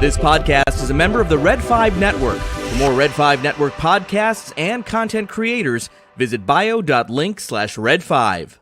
This podcast is a member of the Red 5 Network. For more Red 5 Network podcasts and content creators, visit bio.link/red5.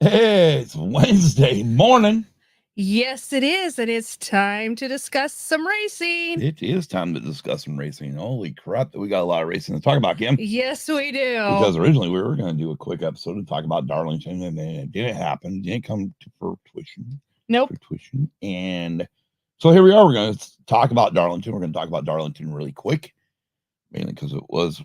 Hey, it's Wednesday morning. Yes, it is. And it's time to discuss some racing. It is time to discuss some racing. Holy crap, we got a lot of racing to talk about, Kim. Yes, we do. Because originally we were going to do a quick episode to talk about Darlington, and then it didn't happen. Didn't come to fruition. Nope. And so here we are. We're going to talk about Darlington. We're going to talk about Darlington really quick, mainly because it was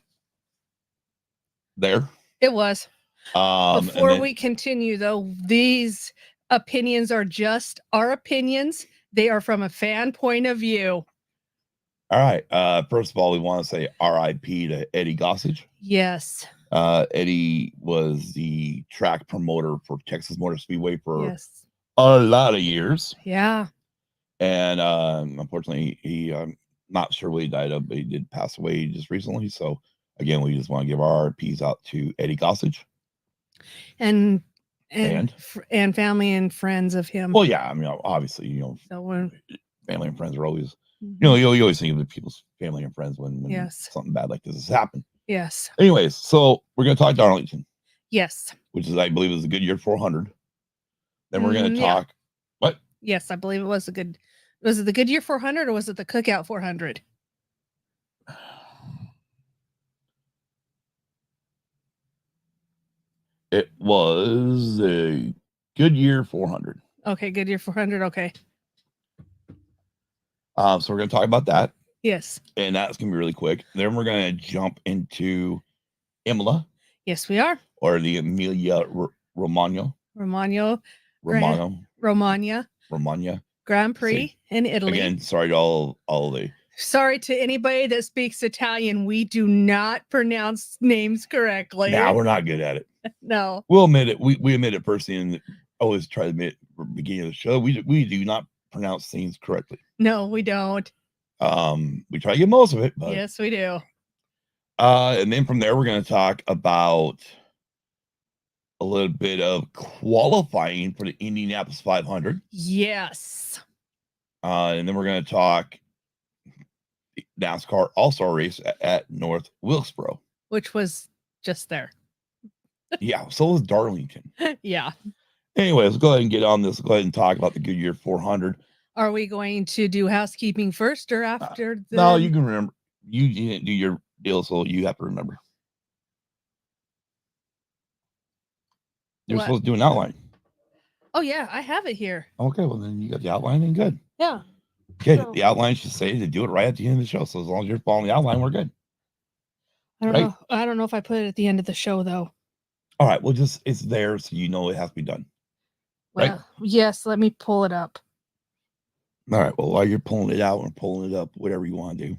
there. It was. Before we continue, though, these opinions are just our opinions. They are from a fan point of view. All right. First of all, we want to say R.I.P. to Eddie Gossage. Yes. Eddie was the track promoter for Texas Motor Speedway for a lot of years. Yeah. And unfortunately, he not sure what he died of, but he did pass away just recently. So again, we just want to give our RIPs out to Eddie Gossage. And family and friends of him. Well, yeah, I mean, obviously, so family and friends are always, you always think of people's family and friends when something bad like this has happened. Yes. Anyways, so we're going to talk Darlington. Yes. Which is, I believe, is a Goodyear 400. Then we're going to talk. What? Yes, I believe it was was it the Goodyear 400 or was it the Cookout 400? It was a Goodyear 400. Okay, Goodyear 400. Okay. So we're going to talk about that. Yes. And that's going to be really quick. Then we're going to jump into Imola. Yes, we are. Or the Emilia Romagna. Romagna Grand Prix in Italy. Again, sorry to all the. Sorry to anybody that speaks Italian. We do not pronounce names correctly. Nah, we're not good at it. No. We'll admit it. We admit it personally, and always try to admit at the beginning of the show. We do not pronounce things correctly. No, we don't. We try to get most of it, but yes, we do. And then from there, we're going to talk about a little bit of qualifying for the Indianapolis 500. Yes. And then we're going to talk NASCAR All-Star race at North Wilkesboro, which was just there. Yeah, so was Darlington. Yeah. Anyways, let's go ahead and get on this. Let's go ahead and talk about the Goodyear 400. Are we going to do housekeeping first or after? No, you can remember. You didn't do your deal, so you have to remember. You're supposed to do an outline. Oh, yeah, I have it here. Okay, well, then you got the outline, then good. Yeah. Okay, so, the outline should say to do it right at the end of the show. So as long as you're following the outline, we're good. I don't know if I put it at the end of the show, though. All right, well, it's there, so you know it has to be done. Well, right? Yes, let me pull it up. All right, well, while you're pulling it out or pulling it up, whatever you want to do.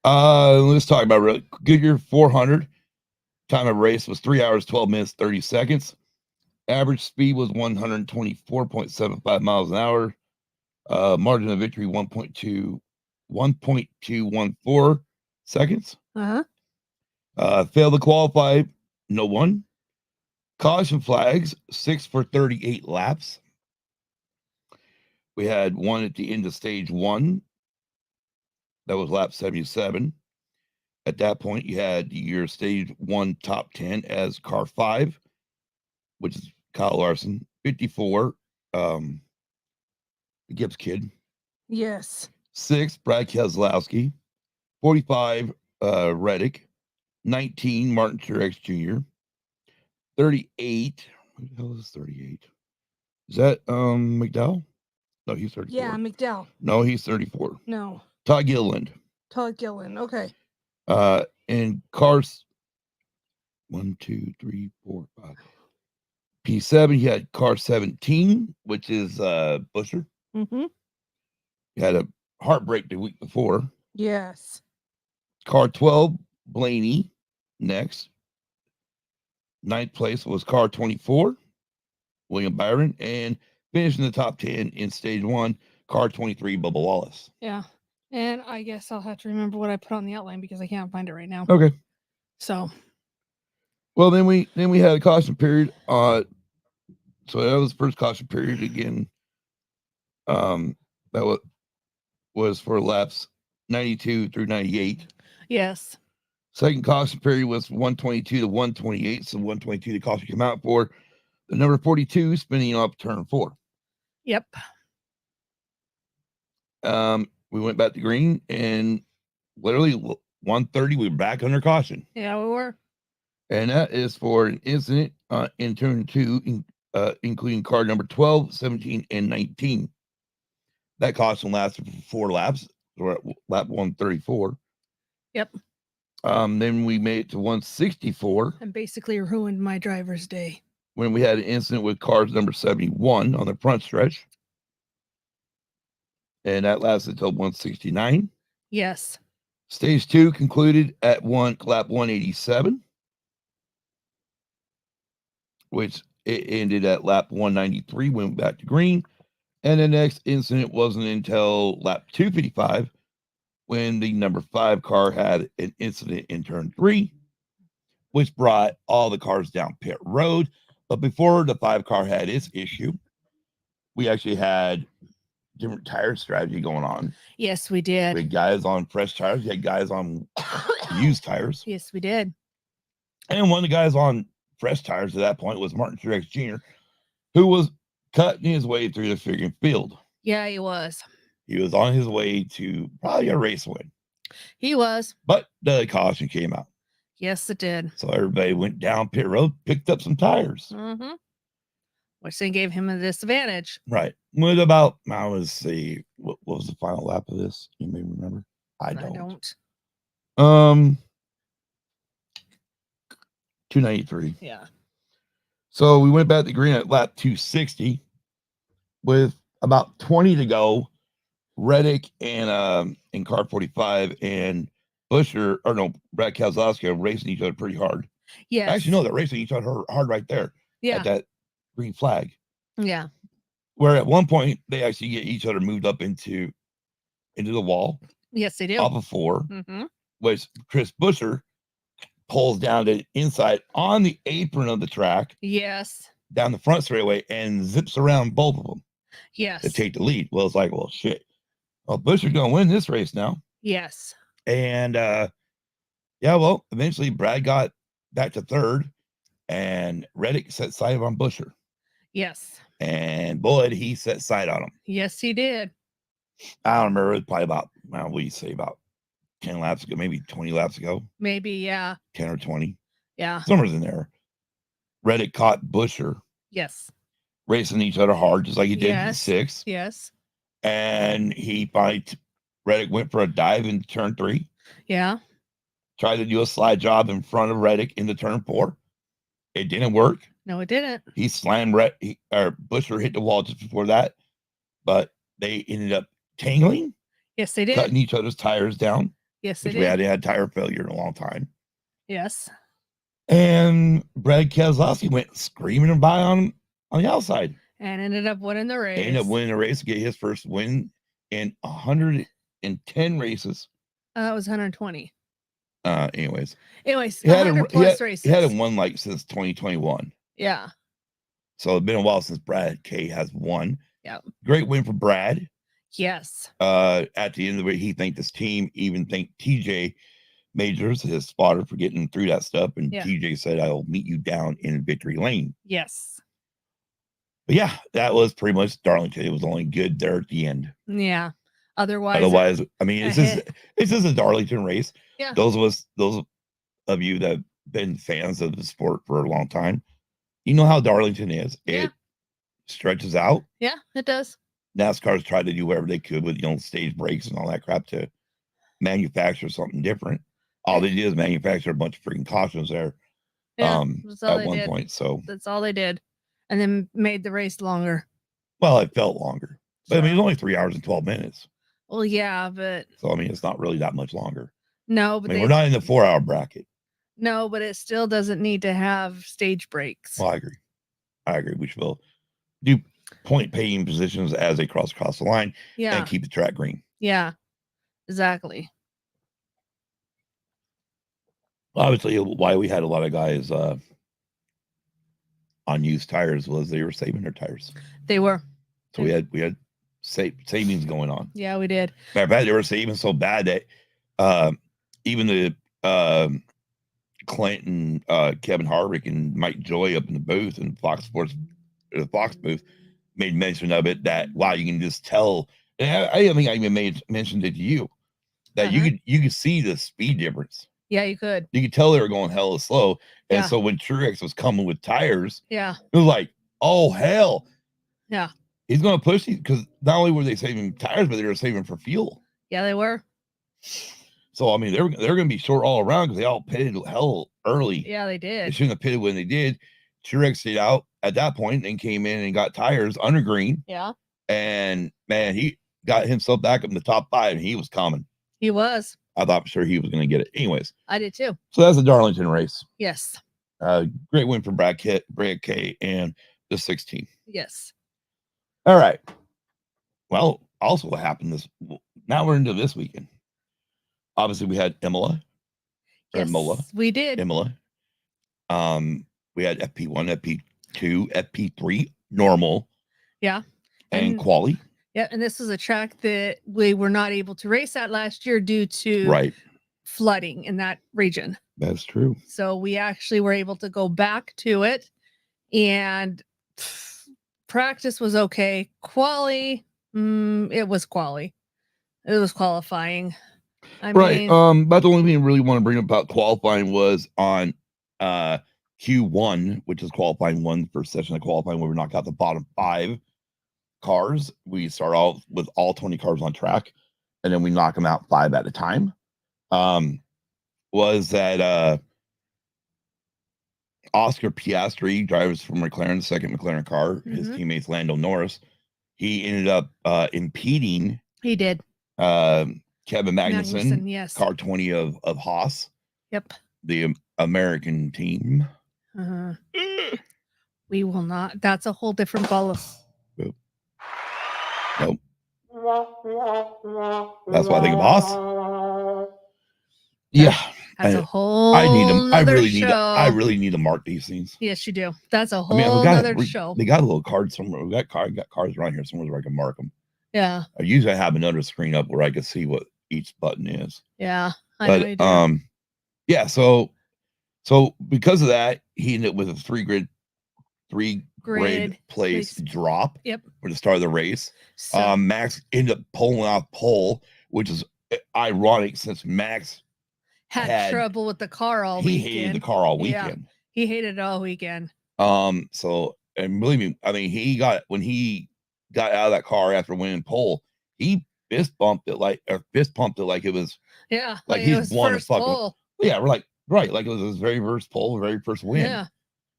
Let's talk about Goodyear 400. Time of race was 3 hours, 12 minutes, 30 seconds. Average speed was 124.75 miles an hour. Margin of victory 1.214 seconds. Failed to qualify, no one. Caution flags, 6 for 38 laps. We had one at the end of stage 1. That was lap 77. At that point, you had your stage 1 top 10 as car 5, which is Kyle Larson, 54, the Gibbs kid. Yes. 6, Brad Keselowski, 45, Reddick, 19, Martin Truex Jr., 38. Who the hell is 38? Is that McDowell? No, he's 34. Yeah, McDowell. No, he's 34. No. Todd Gilliland. Okay. And cars 1, 2, 3, 4, 5. P7, he had car 17, which is Busher. Mm-hmm. He had a heartbreak the week before. Yes. Car 12, Blaney, next. 9th place was car 24, William Byron, and finished in the top 10 in stage 1, car 23, Bubba Wallace. Yeah. And I guess I'll have to remember what I put on the outline because I can't find it right now. Okay. So. Well, then we had a caution period. So that was the first caution period again. That was for laps 92 through 98. Yes. Second caution period was 122 to 128. So 122 the caution came out for the number 42 spinning off turn 4. Yep. We went back to green and literally 130 we were back under caution. Yeah, we were. And that is for an incident in turn 2, including car number 12, 17, and 19. That caution lasted for 4 laps. We're at lap 134. Yep. Then we made it to 164. And basically ruined my driver's day. When we had an incident with cars number 71 on the front stretch. And that lasted until 169. Yes. Stage 2 concluded at lap 187. Which it ended at lap 193, went back to green. And the next incident wasn't until lap 255 when the number 5 car had an incident in turn 3, which brought all the cars down pit road. But before the 5 car had its issue, we actually had different tire strategy going on. Yes, we did. We had guys on fresh tires. We had guys on used tires. Yes, we did. And one of the guys on fresh tires at that point was Martin Truex Jr., who was cutting his way through the friggin' field. Yeah, he was. He was on his way to probably a race win. He was. But the caution came out. Yes, it did. So everybody went down pit road, picked up some tires. Mm-hmm. Which then gave him a disadvantage. Right. With about, I was see, what was the final lap of this? You may remember. I don't. 293. Yeah. So we went back to green at lap 260 with about 20 to go. Reddick and car 45 and Busher, or no, Brad Keselowski are racing each other pretty hard. Yes. Actually, no, they're racing each other hard right there. Yeah. At that green flag. Yeah. Where at one point they actually get each other moved up into the wall. Yes, they do. Off of 4, mm-hmm. which Chris Busher pulls down to the inside on the apron of the track. Yes. Down the front straightaway and zips around both of them. Yes. To take the lead. Well, it's like, well, shit. Well, Busher's going to win this race now. Yes. And, well, eventually Brad got back to 3rd and Reddick set sight on Busher. Yes. And boy, he set sight on him. Yes, he did. I don't remember. It was probably about, what do you say, about 10 laps ago, maybe 20 laps ago. Maybe, yeah. 10 or 20. Yeah. Somewhere's in there. Reddick caught Busher. Yes. Racing each other hard, just like he did in 6. Yes. And he finally, Reddick went for a dive in turn 3. Yeah. Tried to do a slide job in front of Reddick into turn 4. It didn't work. No, it didn't. He slammed Busher hit the wall just before that, but they ended up tangling. Yes, they did. Cutting each other's tires down. Yes, they did. did. We hadn't had tire failure in a long time. Yes. And Brad Keselowski went screaming by on the outside. And ended up winning the race. Ended up winning the race to get his first win in 110 races. That was 120. Anyways, 100 plus races. He hadn't won like since 2021. Yeah. So it's been a while since Brad K has won. Yeah. Great win for Brad. Yes. At the end of it, he thanked his team, even thanked TJ Majors, his spotter, for getting through that stuff. And TJ said, "I will meet you down in victory lane." Yes. But yeah, that was pretty much Darlington. It was only good there at the end. Yeah. Otherwise, I mean, it's just a Darlington race. Yeah. Those of you that have been fans of the sport for a long time, you know how Darlington is. Yeah. It stretches out. Yeah, it does. NASCAR's tried to do whatever they could with, stage breaks and all that crap to manufacture something different. All they did is manufacture a bunch of freaking cautions there. at one point. So that's all they did, and then made the race longer. Well, it felt longer, but I mean, it's only 3 hours and 12 minutes. Well, yeah, but so I mean, it's not really that much longer. No, but I mean, we're not in the 4-hour bracket. No, but it still doesn't need to have stage breaks. Well, I agree. We should do point paying positions as they cross the line. Yeah. And keep the track green. Yeah, exactly. Obviously, why we had a lot of guys on used tires was they were saving their tires. They were. So we had savings going on. Yeah, we did. Matter of fact, they were saving so bad that even the Clinton, Kevin Harvick, and Mike Joy up in the booth and Fox Sports, the Fox booth, made mention of it. That wow, you can just tell. And I think I even mentioned it to you that you could see the speed difference. Yeah, you could. You could tell they were going hella slow, and so when Truex was coming with tires, it was like, oh hell, yeah, he's going to push these, because not only were they saving tires, but they were saving for fuel. Yeah, they were. So I mean, they're going to be short all around because they all pitted hell early. Yeah, they did. They shouldn't have pitted when they did. Truex stayed out at that point and came in and got tires under green. Yeah. And man, he got himself back up in the top 5, and he was coming. He was. I thought for sure he was going to get it. Anyways, I did too. So that's the Darlington race. Yes. Great win for Brad K and the 16. Yes. All right. Well, also what happened now we're into this weekend. Obviously, we had Imola. Yes, Imola. We did. Imola. We had FP1, FP2, FP3, normal. Yeah. And quali. Yeah, and this was a track that we were not able to race at last year due to flooding in that region. That's true. So we actually were able to go back to it, and practice was okay. Quali, it was quali. It was qualifying. I mean, but the only thing I really want to bring up about qualifying was on Q1, which is qualifying 1, first session of qualifying, where we knocked out the bottom 5 cars. We start off with all 20 cars on track, and then we knock them out 5 at a time. Was that Oscar Piastri, drives from McLaren, second McLaren car, his teammates Lando Norris, he ended up impeding. He did. Kevin Magnussen, yes. car 20 of Haas. Yep. The American team. We will not. That's a whole different ball of. Nope. That's why I think of Haas. Yeah. That's a whole. I need them. I really need to mark these things. Yes, you do. That's a whole other show. They got a little card somewhere. We got cards around here somewhere where I can mark them. Yeah. I usually have another screen up where I can see what each button is. Yeah. Yeah. So because of that, he ended up with a three grid place drop. Yep. For the start of the race. So, Max ended up pulling off pole, which is ironic since Max had trouble with the car all weekend. He hated the car all weekend. Yeah, he hated it all weekend. So, and believe me, I mean, when he got out of that car after winning pole, he fist pumped it like it was like he's won a fucking pole. Yeah, we're like like it was his very first pole, very first win. Yeah,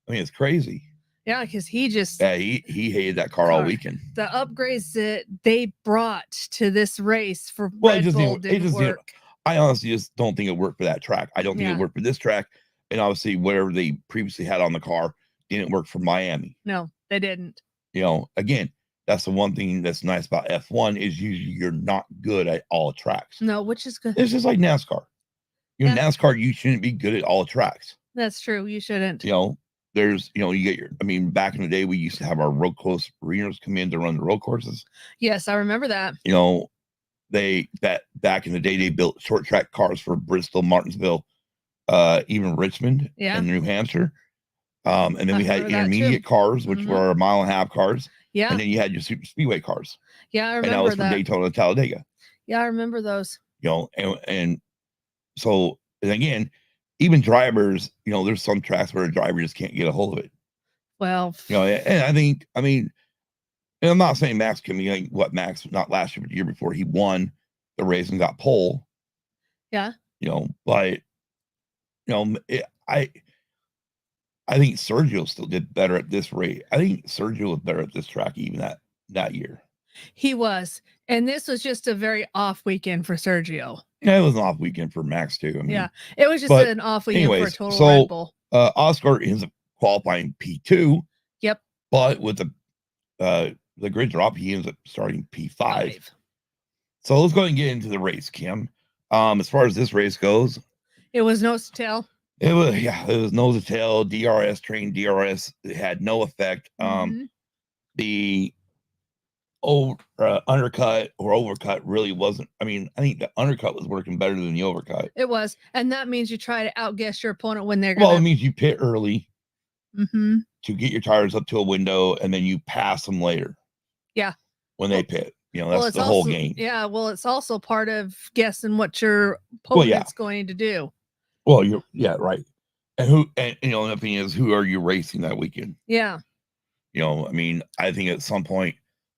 I mean, it's crazy. Yeah, because he hated that car all weekend. The upgrades that they brought to this race for Red Bull didn't work. I honestly just don't think it worked for that track. I don't think it worked for this track. And obviously, whatever they previously had on the car didn't work for Miami. No, they didn't. Again, that's the one thing that's nice about F1 is usually you're not good at all tracks. No, which is good. It's just like NASCAR. NASCAR, you shouldn't be good at all tracks. That's true. You shouldn't. There's, you get back in the day, we used to have our road course arenas come in to run the road courses. Yes, I remember that. Back in the day, they built short track cars for Bristol, Martinsville, even Richmond and New Hampshire. And then we had intermediate cars, which were 1.5 mile cars. Yeah. And then you had your super speedway cars. Yeah, I remember that. And that was from Daytona to Talladega. Yeah, I remember those. And so, and again, even drivers, there's some tracks where a driver just can't get a hold of it. Well, and and I'm not saying Max can be Max, not last year, but the year before, he won the race and got pole. Yeah. But, I think Sergio still did better at this rate. I think Sergio was better at this track even that year. He was. And this was just a very off weekend for Sergio. Yeah, it was an off weekend for Max too. I mean, yeah, it was just an off weekend for a total Red Bull. Oscar ends up qualifying P2. Yep. But with the grid drop, he ends up starting P5. So let's go ahead and get into the race, Kim. As far as this race goes, it was nose to tail. It was nose to tail. DRS train, DRS had no effect. The undercut or overcut really wasn't. I mean, I think the undercut was working better than the overcut. It was, and that means you try to outguess your opponent when they're well. It means you pit early to get your tires up to a window, and then you pass them later. Yeah, when they pit, that's the whole game. Yeah, well, it's also part of guessing what your opponent's going to do. Well, right. And the thing is, who are you racing that weekend? Yeah. I mean, I think at some point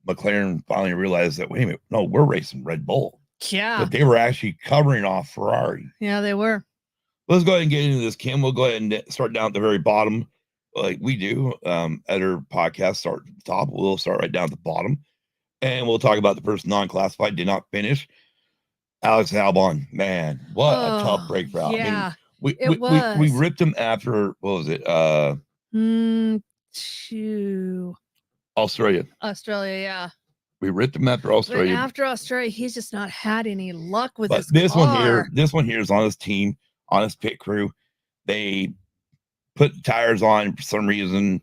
McLaren finally realized that, wait a minute, no, we're racing Red Bull. Yeah. But they were actually covering off Ferrari. Yeah, they were. Let's go ahead and get into this, Kim. We'll go ahead and start down at the very bottom, like we do. At our podcast, start at the top. We'll start right down at the bottom. And we'll talk about the person non-classified, did not finish. Alex Albon, man, what a tough break for Albon. Yeah, I mean, we ripped him after, what was it? Australia. Yeah. We ripped him after Australia. But after Australia, he's just not had any luck with his this car. This one here is on his team, on his pit crew. They put tires on for some reason,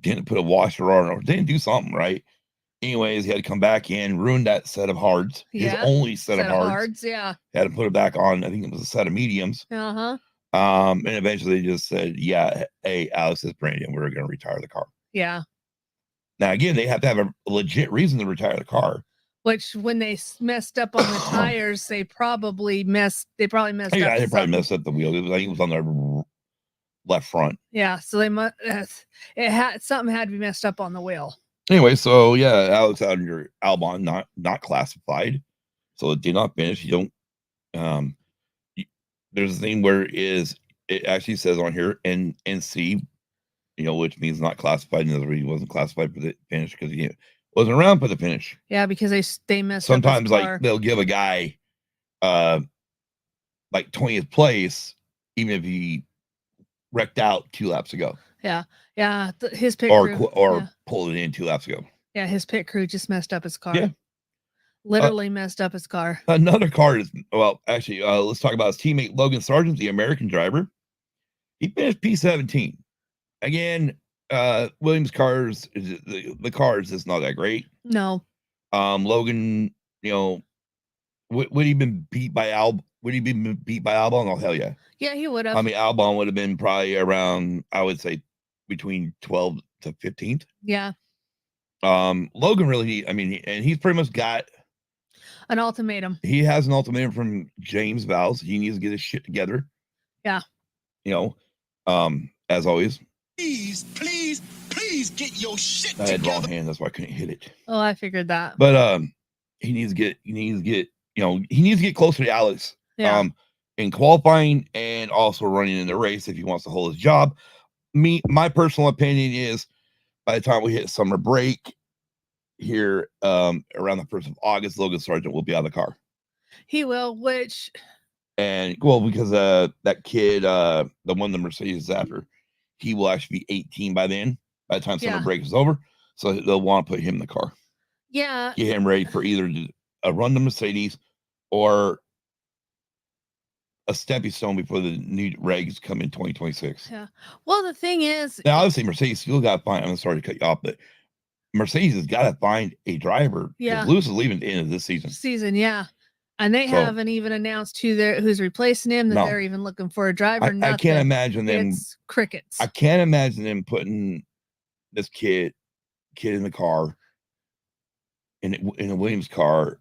didn't put a washer on, or didn't do something right. Anyways, he had to come back in, ruined that set of hards. His only set of hards. Yeah. Had to put it back on. I think it was a set of mediums. And eventually they just said, yeah, hey, Alex is Brandon, we're going to retire the car. Yeah. Now, again, they have to have a legit reason to retire the car. Which, when they messed up on the tires, they probably messed up. Yeah, they probably messed up the wheel. I think it was on the left front. Yeah, so they must. Something had to be messed up on the wheel. Anyway, so yeah, Alex Albon not classified, so it did not finish. You don't. There's a thing where it actually says on here NC, which means not classified. In other words, he wasn't classified for the finish because he wasn't around for the finish. Yeah, because they messed Sometimes up his car. Like they'll give a guy like 20th place even if he wrecked out 2 laps ago. Yeah, his pit crew pulled it in 2 laps ago. Yeah, his pit crew just messed up his car. Yeah, literally messed up his car. Another car is actually let's talk about his teammate Logan Sargent, the American driver. He finished P17. Again, Williams cars, the car is just not that great. No. Logan, would he been beat by Albon? Would he be beat by Albon? Oh, hell yeah. Yeah, he would have. I mean, Albon would have been probably around, I would say, between 12th to 15th. Yeah. Logan really, and he's pretty much got an ultimatum. He has an ultimatum from James Vowles. He needs to get his shit together. Yeah. As always. Please get your shit together. I had together. wrong hand, that's why I couldn't hit it. Oh, I figured that. But he needs to get closer to Alex. Yeah. In qualifying and also running in the race if he wants to hold his job. My personal opinion is by the time we hit summer break here around the 1st of August, Logan Sargent will be out of the car. He will, because that kid, the one the Mercedes is after, he will actually be 18 by then, by the time summer break is over. So they'll want to put him in the car. Yeah. Get him ready for either a run to Mercedes or a stepping stone before the new regs come in 2026. Yeah. Well, the thing is, now obviously Mercedes still got to find. I'm sorry to cut you off, but Mercedes has got to find a driver. Yeah. Lewis is leaving at the end of this season. Yeah. And they haven't even announced who's replacing him. That they're even looking for a driver. I can't imagine them. It's crickets. I can't imagine them putting this kid in the car in a Williams car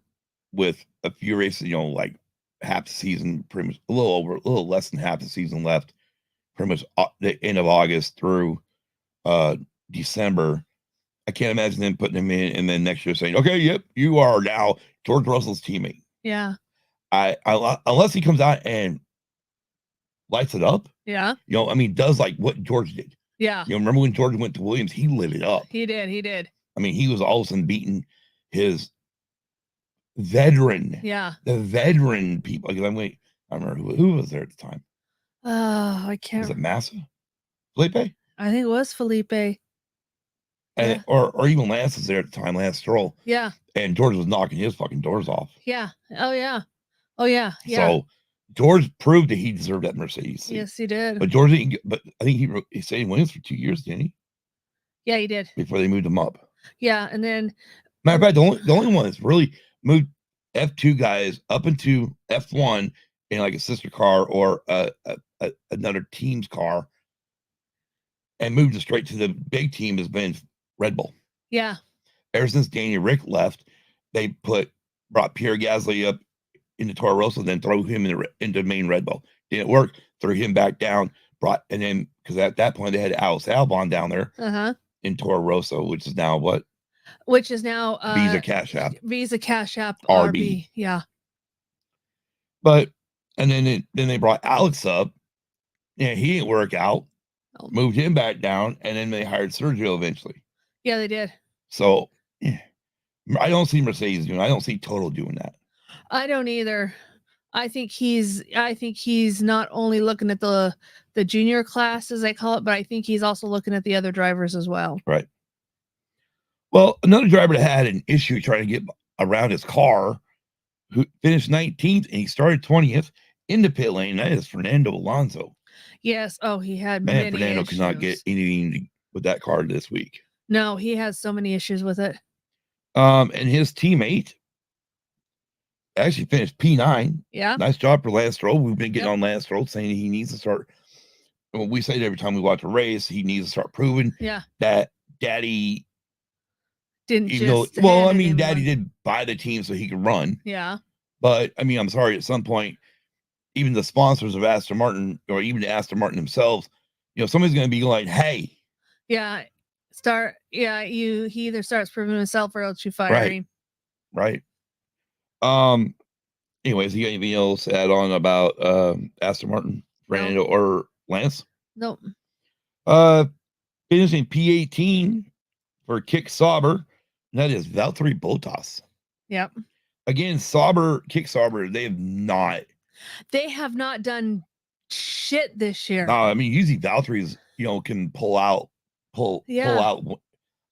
with a few races. Like half the season, pretty much a little less than half the season left, pretty much the end of August through December. I can't imagine them putting him in and then next year saying, okay, yep, you are now George Russell's teammate. Yeah. Unless he comes out and lights it up. Yeah. Does like what George did. Yeah. You know, remember when George went to Williams? He lit it up. He did. He did. I mean, he was all of a sudden beating his veteran. Yeah. The veteran people. Like, I remember who was there at the time. Oh, I can't. Was it Massa? Felipe? I think it was Felipe. And Yeah. or even Lance was there at the time, Lance Stroll. Yeah. And George was knocking his fucking doors off. Yeah. Oh, yeah. Oh, yeah. Yeah. So George proved that he deserved that Mercedes seat. Yes, he did. But George didn't get, but I think he stayed in Williams for 2 years, didn't he? Yeah, he did. Before they moved him up. Yeah. And then Matter of fact, the only one that's really moved F2 guys up into F1 in like a sister car or another team's car and moved it straight to the big team has been Red Bull. Yeah. Ever since Danny Rick left, they brought Pierre Gasly up into Toro Rosso, then throw him into main Red Bull. Didn't work. Threw him back down. And then because at that point they had Alex Albon down there in Toro Rosso, which is now what? Which is now Visa Cash App. Visa Cash App RB. Yeah. But and then they brought Alex up. Yeah, he didn't work out. Oh. Moved him back down, and then they hired Sergio eventually. Yeah, they did. So yeah, I don't see Mercedes doing. I don't see Toto doing that. I don't either. I think he's not only looking at the junior class, as they call it, but I think he's also looking at the other drivers as well. Right. Well, another driver that had an issue trying to get around his car, who finished 19th and he started 20th in the pit lane, that is Fernando Alonso. Yes. Oh, he had Man, many Fernando issues. could not get anything with that car this week. No, he has so many issues with it. And his teammate actually finished P9. Yeah. Nice job for Lance Stroll. We've been getting on Lance Stroll saying he needs to start. Well, we say it every time we watch a race, he needs to start proving that Daddy didn't just. Well, I mean, Daddy did buy the team so he could run. Yeah. But I mean, I'm sorry, at some point, even the sponsors of Aston Martin or even Aston Martin themselves, you know, somebody's going to be like, hey. Yeah. He either starts proving himself or else you fire him. Right. Anyways, you got anything else to add on about Aston Martin, Fernando, or Lance? Nope. Finishing P18 for Kick Sauber, and that is Valtteri Bottas. Yep. Again, Kick Sauber, they have not done shit this year. No, I mean, usually Valtteri's, can pull out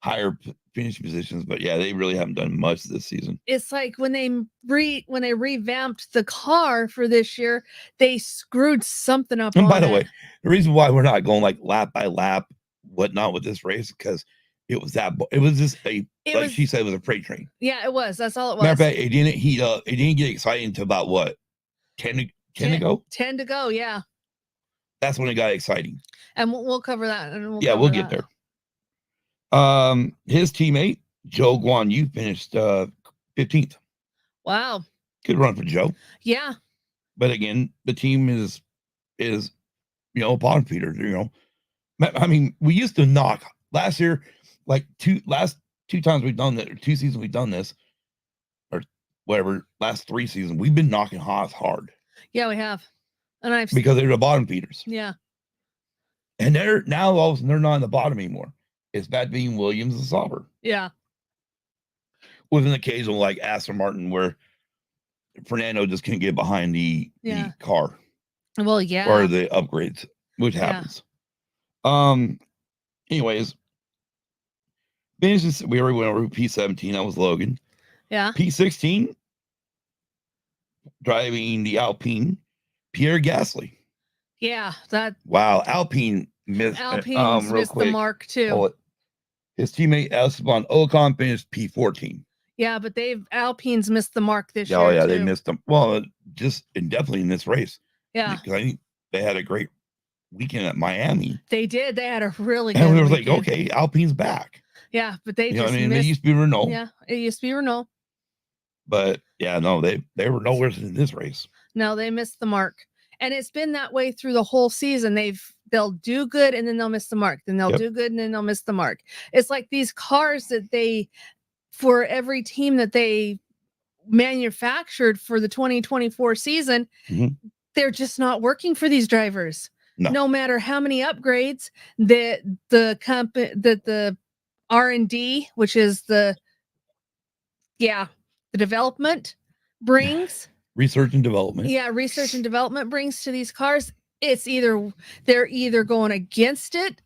higher finish positions, but yeah, they really haven't done much this season. It's like when they revamped the car for this year, they screwed something up. And by the way, the reason why we're not going like lap by lap, whatnot with this race, because it was just she said, it was a freight train. Yeah, it was. That's all it was. Matter of fact, it didn't heat up. It didn't get exciting until about what? 10 to go? 10 to go, yeah. That's when it got exciting. And we'll cover that. We'll get there. His teammate, Joe Guan Yu, finished 15th. Wow. Good run for Joe. Yeah. But again, the team is bottom feeder, I mean, we used to knock last year, like last two times we've done that, or 2 seasons we've done this, or whatever, last 3 seasons, we've been knocking Haas hard. Yeah, we have. And because they're the bottom feeders. Yeah. And they're now all of a sudden they're not in the bottom anymore. It's back being Williams and Sauber. Yeah. With an occasional like Aston Martin where Fernando just can't get behind the car. Well, yeah. Or the upgrades, which happens. Anyways, we already went over P17. That was Logan. Yeah. P16, driving the Alpine, Pierre Gasly. Yeah, wow, Alpine missed the mark too. His teammate Esteban Ocon finished P14. Yeah, but Alpine's missed the mark this year. Oh yeah, they missed them. Well, definitely in this race. Yeah, because I think they had a great weekend at Miami. They did. They had a really good and we were weekend. like, okay, Alpine's back. Yeah, but they missed. They used to be Renault. Yeah, it used to be Renault. But yeah, no, they were nowhere in this race. No, they missed the mark. And it's been that way through the whole season. They'll do good and then they'll miss the mark. Then they'll do good and then they'll miss the mark. It's like these cars that for every team that they manufactured for the 2024 season, they're just not working for these drivers. no matter how many upgrades that the company, that the R&D, which is the development brings. Research and development. Yeah, research and development brings to these cars. It's they're either going against it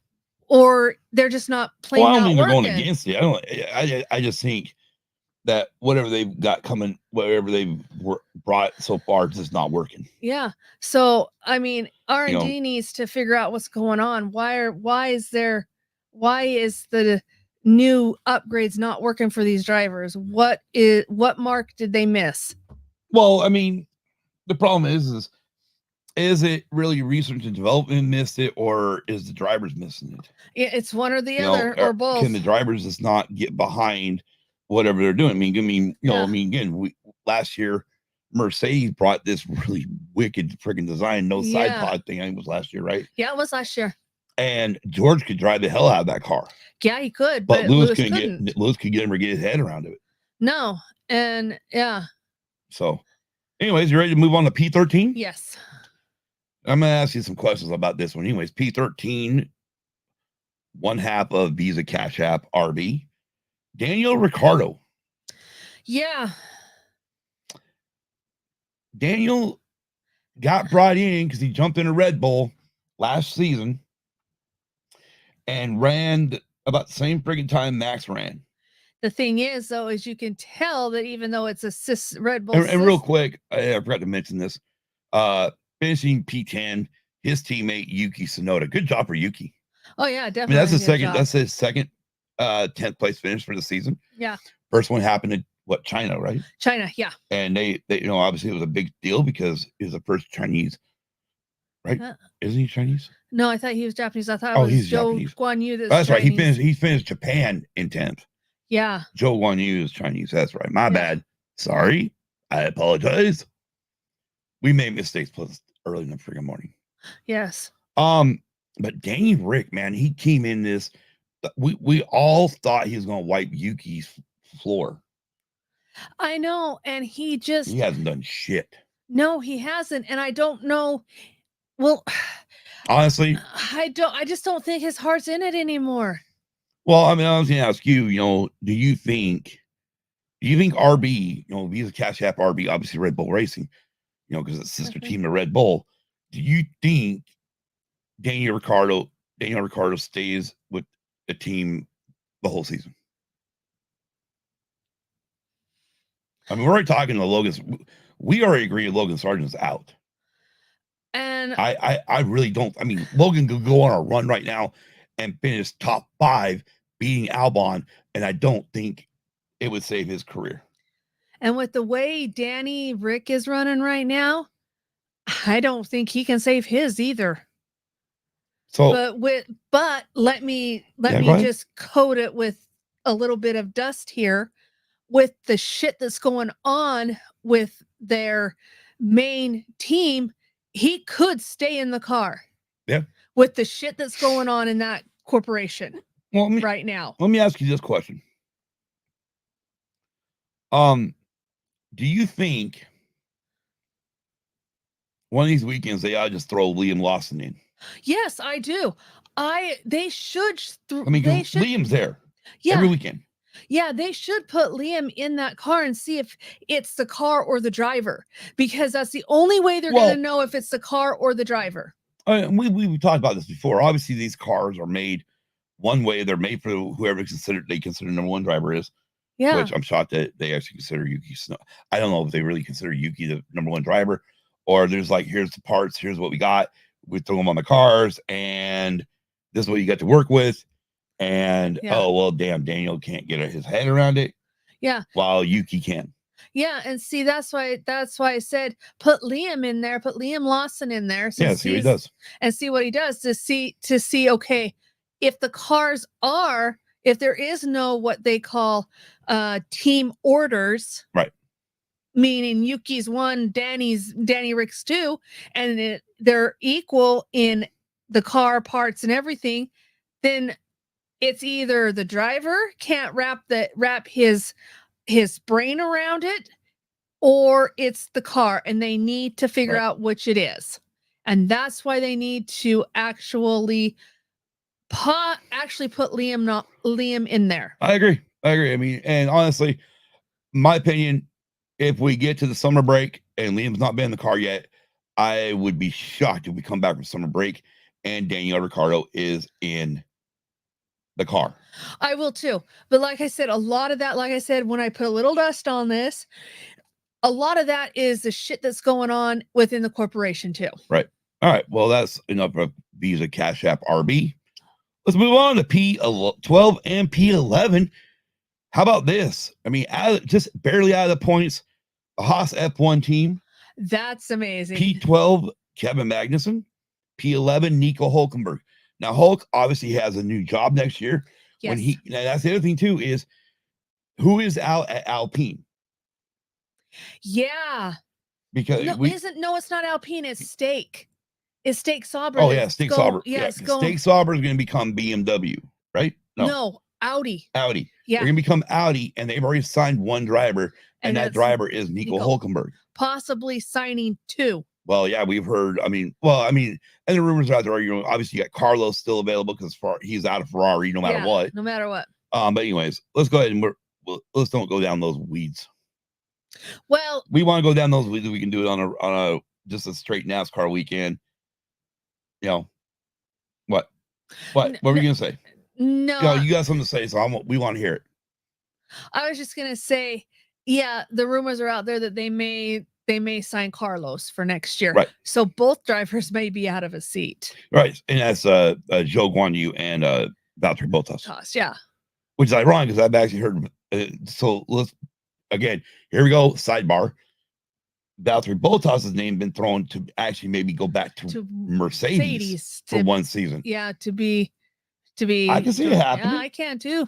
or they're just not plain Well, I don't not mean they're working. going against it. I just think that whatever they've got coming, whatever they've brought so far, is just not working. Yeah. So I mean, R&D needs to figure out what's going on. Why is the new upgrades not working for these drivers? What mark did they miss? Well, I mean, the problem is it really research and development missed it, or is the drivers missing it? Yeah, it's one or the other, or both. Can the drivers just not get behind whatever they're doing? Again, last year Mercedes brought this really wicked freaking design, no side pod thing. I think it was last year, right? Yeah, it was last year. And George could drive the hell out of that car. Yeah, he could, but Lewis couldn't. Lewis could get him or get his head around it. No, and yeah. So, anyways, you ready to move on to P13? Yes. I'm gonna ask you some questions about this one. Anyways, P13, one half of Visa Cash App RB, Daniel Ricciardo. Yeah. Daniel got brought in because he jumped in a Red Bull last season and ran about the same friggin' time Max ran. The thing is, though, is you can tell that even though it's a Red Bull, and real quick, I forgot to mention this. Finishing P10, his teammate Yuki Tsunoda. Good job for Yuki. Oh yeah, definitely. I mean, that's his second 10th place finish for the season. Yeah. First one happened in China, right? China, yeah. And they obviously it was a big deal because he was the first Chinese, right? Isn't he Chinese? No, I thought he was Japanese. I thought it was Joe Japanese. Guan Yu. That's right. He finished Japan in 10th. Yeah. Joe Guan Yu is Chinese. That's right. My bad. Sorry. I apologize. We made mistakes plus early in the freaking morning. Yes. But Danny Rick, man, he came in this. We all thought he was going to wipe Yuki's floor. I know, and he hasn't done shit. No, he hasn't, and I don't know. Well, honestly, I just don't think his heart's in it anymore. Well, I mean, I was going to ask you, do you think RB, Visa Cash App RB, obviously Red Bull Racing, because it's sister team to Red Bull. Do you think Daniel Ricciardo stays with the team the whole season? I mean, we're already talking to Logan. We already agree Logan Sargent's out. And I really don't. I mean, Logan could go on a run right now and finish top 5 beating Albon, and I don't think it would save his career. And with the way Danny Rick is running right now, I don't think he can save his either. So, but let me just coat it with a little bit of dust here. With the shit that's going on with their main team, he could stay in the car. Yeah. With the shit that's going on in that corporation right now. Let me ask you this question. Do you think one of these weekends they ought to just throw Liam Lawson in? Yes, I do. They should. Liam's there every weekend. Yeah, they should put Liam in that car and see if it's the car or the driver, because that's the only way they're going to know if it's the car or the driver. We talked about this before. Obviously, these cars are made one way. They're made for whoever they consider number one driver is. Yeah. Which I'm shocked that they actually consider Yuki. I don't know if they really consider Yuki the number one driver, or there's like, here's the parts, here's what we got. We throw them on the cars, and this is what you got to work with. And oh well, damn, Daniel can't get his head around it. Yeah, while Yuki can. Yeah, and see, that's why I said put Liam in there, put Liam Lawson in there. See what he does, and see what he does to see. Okay, if the cars are, if there is no what they call team orders, right? Meaning Yuki's 1, Danny Rick's 2, and they're equal in the car parts and everything, then it's either the driver can't wrap his brain around it, or it's the car, and they need to figure out which it is. And that's why they need to actually put Liam in there. I agree. I mean, and honestly, my opinion, if we get to the summer break and Liam's not been in the car yet, I would be shocked if we come back from summer break and Daniel Ricciardo is in the car. I will too. But like I said, a lot of that, like I said, when I put a little dust on this, a lot of that is the shit that's going on within the corporation too. Right. All right. Well, that's enough of Visa Cash App RB. Let's move on to P12 and P11. How about this? I mean, just barely out of the points, the Haas F1 team. That's amazing. P12, Kevin Magnussen. P11, Nico Hulkenberg. Now, Hulk obviously has a new job next year. Yes. Now that's the other thing too, is who is out at Alpine? Yeah. Because it's not Alpine, it's Stake. It's Stake Sauber. Oh yeah, Stake Sauber. Yeah, Stake Sauber is going to become BMW, right? No, Audi. Yeah. They're going to become Audi, and they've already signed one driver, and that driver is Nico Hulkenberg. Possibly signing 2. Well, yeah, we've heard. I mean, and the rumors out there are, obviously you got Carlos still available because he's out of Ferrari no matter what. No matter what. But anyways, let's go ahead and let's don't go down those weeds. Well, we want to go down those weeds. We can do it on a just a straight NASCAR weekend. What were you gonna say? No, you got something to say, so we want to hear it. I was just gonna say, yeah, the rumors are out there that they may sign Carlos for next year. Right. So both drivers may be out of a seat. Right. And that's Zhou Guanyu and Valtteri Bottas. Yeah. Which is ironic because I've actually heard. So let's again. Here we go. Sidebar. Valtteri Bottas' name been thrown to actually maybe go back to Mercedes for one season. Yeah, to be. I can see it happening. Yeah, I can too.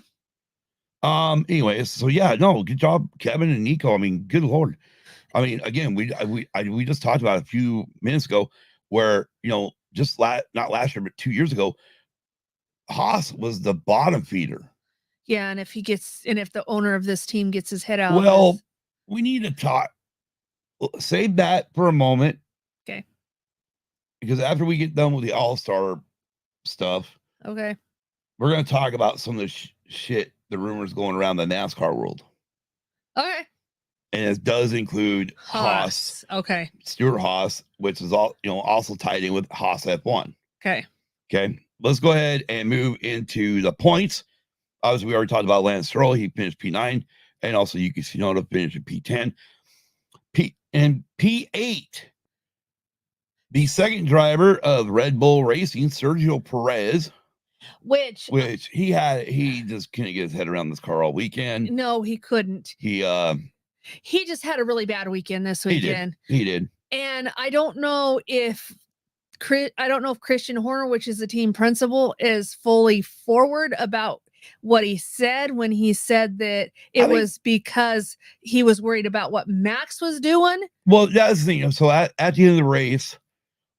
Anyways, so yeah, no, good job, Kevin and Nico. I mean, good Lord. I mean, again, we just talked about a few minutes ago where, just not last year, but 2 years ago, Haas was the bottom feeder. Yeah, and if the owner of this team gets his head out. Well, we need to talk. Save that for a moment. Okay. Because after we get done with the All-Star stuff, okay, we're going to talk about some of the shit, the rumors going around the NASCAR world. Okay. And it does include Haas. Okay. Stuart Haas, which is also tied in with Haas F1. Okay. Okay. Let's go ahead and move into the points. Obviously, we already talked about Lance Stroll. He finished P9, and also Yuki Tsunoda finished at P10. And P8, the second driver of Red Bull Racing, Sergio Perez, which he just couldn't get his head around this car all weekend. No, he couldn't. He just had a really bad weekend this weekend. He did. And I don't know if Christian Horner, which is the team principal, is fully forward about what he said when he said that it was because he was worried about what Max was doing. Well, that's the thing. So at the end of the race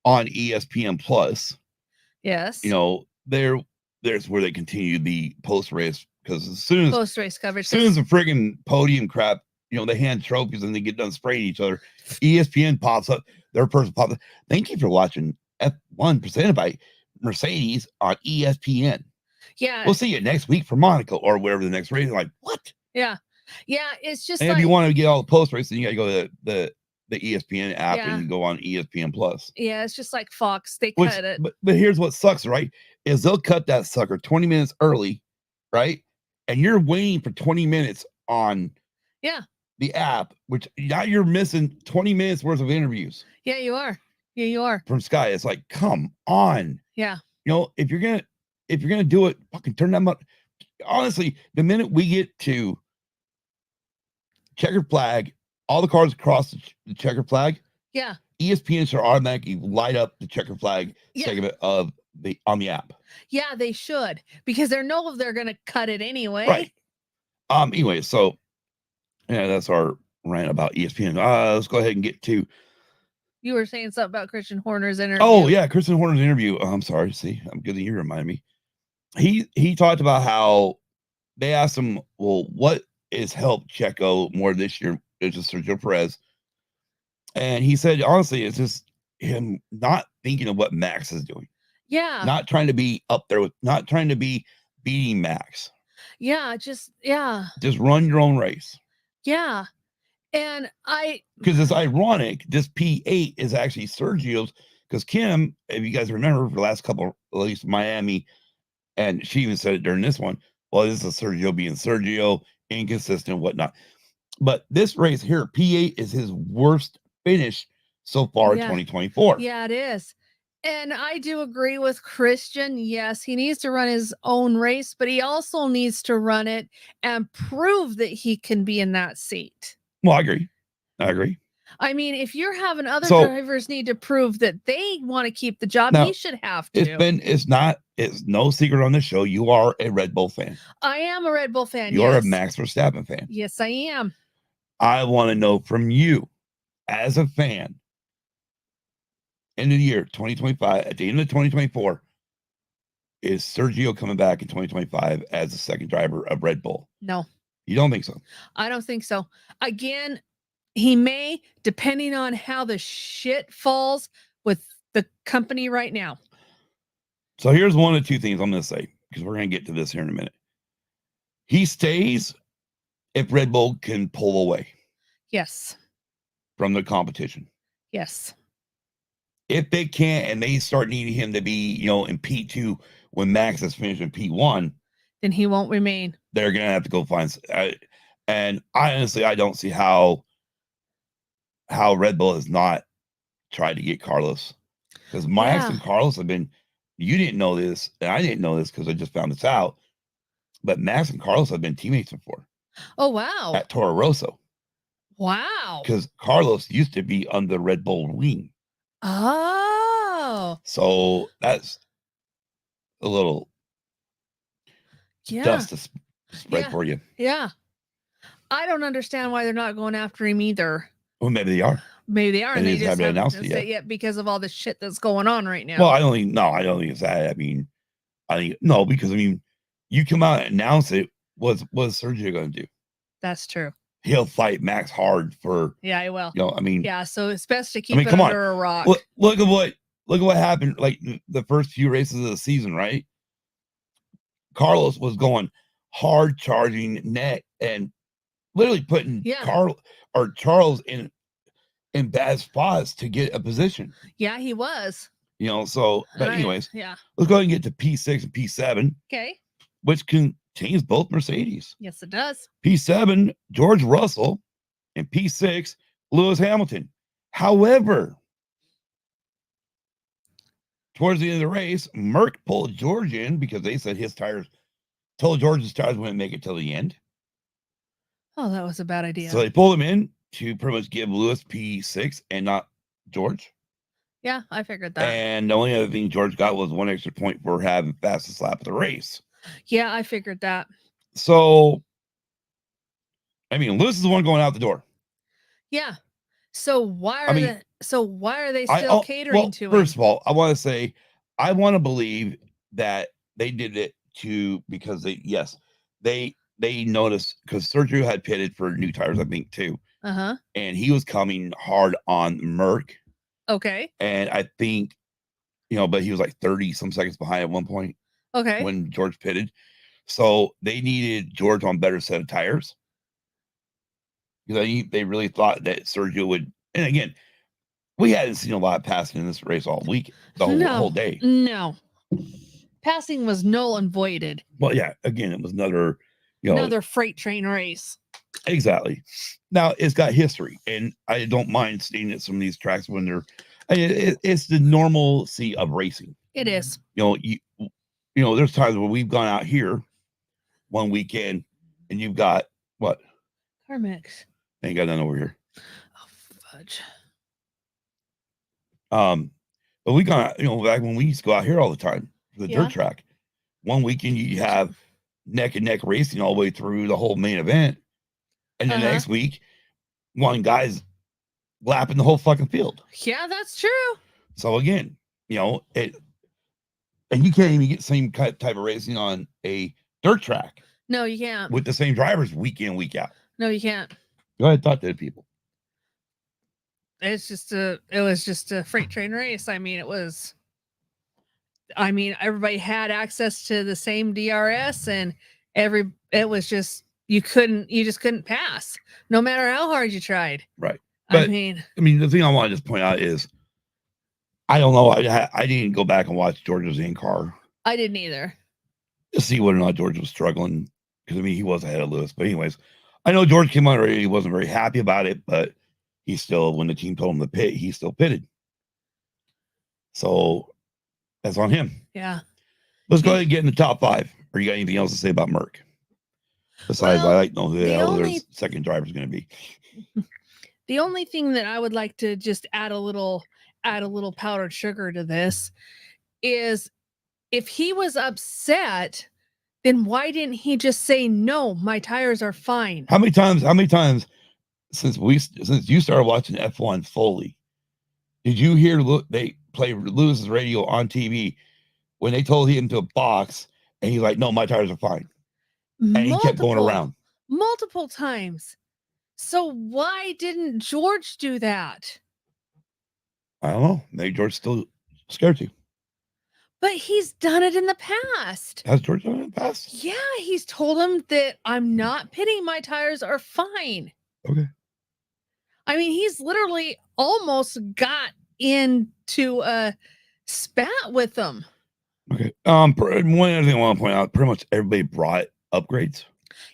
on ESPN Plus, yes, there's where they continue the post race, because as soon as post race coverage, as soon as the friggin' podium crap, they hand trophies and they get done spraying each other, ESPN pops up, their person pops up. Thank you for watching F1 presented by Mercedes on ESPN. Yeah, we'll see you next week for Monaco or wherever the next race. Like, what? Yeah, it's just. And if you want to get all the post races, you got to go to the ESPN app and go on ESPN Plus. Yeah, it's just like Fox. They cut it. But here's what sucks, right? Is they'll cut that sucker 20 minutes early, right? And you're waiting for 20 minutes on the app, which now you're missing 20 minutes worth of interviews. Yeah, you are. Yeah, you are. From Sky. It's like, come on. Yeah. If you're gonna do it, fucking turn that up. Honestly, the minute we get to checkered flag, all the cars across the checkered flag, ESPN should automatically light up the checkered flag segment of on the app. Yeah, they should, because they're gonna cut it anyway. Right. Anyway, so that's our rant about ESPN. Let's go ahead and get to. You were saying something about Christian Horner's interview. Oh yeah, Christian Horner's interview. I'm sorry. See, I'm good that you remind me. He talked about how they asked him, well, what has helped Checo more this year? It's just Sergio Perez. And he said, honestly, it's just him not thinking of what Max is doing. Yeah. Not trying to be up there with, not trying to be beating Max. Yeah. Just run your own race. Yeah. And because it's ironic, this P8 is actually Sergio's, because Kim, if you guys remember, for the last couple, at least Miami, and she even said it during this one, well, this is Sergio being Sergio, inconsistent, whatnot. But this race here, P8 is his worst finish so far in 2024. Yeah, it is. And I do agree with Christian. Yes, he needs to run his own race, but he also needs to run it and prove that he can be in that seat. Well, I agree. I mean, if you're having other drivers need to prove that they want to keep the job, he should have to. It's no secret on the show. You are a Red Bull fan. I am a Red Bull fan. You're a Max Verstappen fan. Yes, I am. I want to know from you, as a fan, end of the year 2025, at the end of 2024, is Sergio coming back in 2025 as the second driver of Red Bull? No. You don't think so? I don't think so. Again, he may, depending on how the shit falls with the company right now. So here's one of two things I'm going to say, because we're going to get to this here in a minute. He stays if Red Bull can pull away. Yes. From the competition. Yes. If they can't and they start needing him to be, in P2 when Max is finished in P1, then he won't remain. They're going to have to go find. And I honestly, I don't see how Red Bull has not tried to get Carlos, because Max and Carlos have been. You didn't know this, and I didn't know this because I just found this out. But Max and Carlos have been teammates before. Oh wow! At Toro Rosso. Wow. Because Carlos used to be under Red Bull wing. Oh. So that's a little dust to spread for you. Yeah. I don't understand why they're not going after him either. Well, maybe they are. Maybe they are, and they just haven't announced it yet because of all the shit that's going on right now. Well, I don't think it's that. I think no, because you come out and announce it. What's Sergio going to do? That's true. He'll fight Max hard for. Yeah, he will. Yeah, so it's best to keep it under a rock. Look at what happened. Like the first few races of the season, right? Carlos was going hard, charging net, and literally putting Charles in bad spots to get a position. Yeah, he was. But anyways, let's go ahead and get to P6 and P7. Okay. Which contains both Mercedes. Yes, it does. P7, George Russell, and P6, Lewis Hamilton. However, towards the end of the race, Merck pulled George in because they said told George's tires wouldn't make it till the end. Oh, that was a bad idea. So they pulled him in to pretty much give Lewis P6 and not George. Yeah, I figured that. And the only other thing George got was 1 extra point for having fastest lap of the race. Yeah, I figured that. So, Lewis is the one going out the door. Yeah. So why are they still catering to him? First of all, I want to say, I want to believe that they did it because they noticed, because Sergio had pitted for new tires, I think, too. Uh-huh. And he was coming hard on Merck. Okay. And I think, but he was like 30 some seconds behind at one point. Okay. When George pitted. So they needed George on better set of tires. Because they really thought that Sergio would, and again, we hadn't seen a lot of passing in this race all week, the whole day. No. Passing was null and voided. Well, yeah, again, it was another freight train race. Exactly. Now it's got history, and I don't mind seeing at some of these tracks when it's the normalcy of racing. It is. There's times where we've gone out here one weekend and you've got what? Carmex. Ain't got none over here. Oh, fudge. But we got, back when we used to go out here all the time for the dirt track. One weekend you have neck and neck racing all the way through the whole main event. And the next week, one guy's lapping the whole fucking field. Yeah, that's true. So again, and you can't even get the same type of racing on a dirt track. No, you can't. With the same drivers week in, week out. No, you can't. Go ahead, talk to the people. it was just a freight train race. Everybody had access to the same DRS, and it was just you just couldn't pass no matter how hard you tried. Right. But the thing I want to just point out is I don't know. I didn't go back and watch George's in-car. I didn't either. To see whether or not George was struggling, because he was ahead of Lewis. But anyways, I know George came on radio. He wasn't very happy about it, but he still, when the team told him to pit, he still pitted. So that's on him. Yeah. Let's go ahead and get in the top 5. Or you got anything else to say about Merck? Besides, I like to know who the hell their second driver is going to be. The only thing that I would like to just add a little powdered sugar to this is, if he was upset, then why didn't he just say, no, my tires are fine? How many times since you started watching F1 fully, did you hear they play Lewis's radio on TV when they told him to box and he's like, no, my tires are fine? And he kept going around. Multiple times. So why didn't George do that? I don't know. Maybe George's still scared to. But he's done it in the past. Has George done it in the past? Yeah, he's told him that I'm not pitting, my tires are fine. Okay. He's literally almost got into a spat with them. Okay. One other thing I want to point out, pretty much everybody brought upgrades.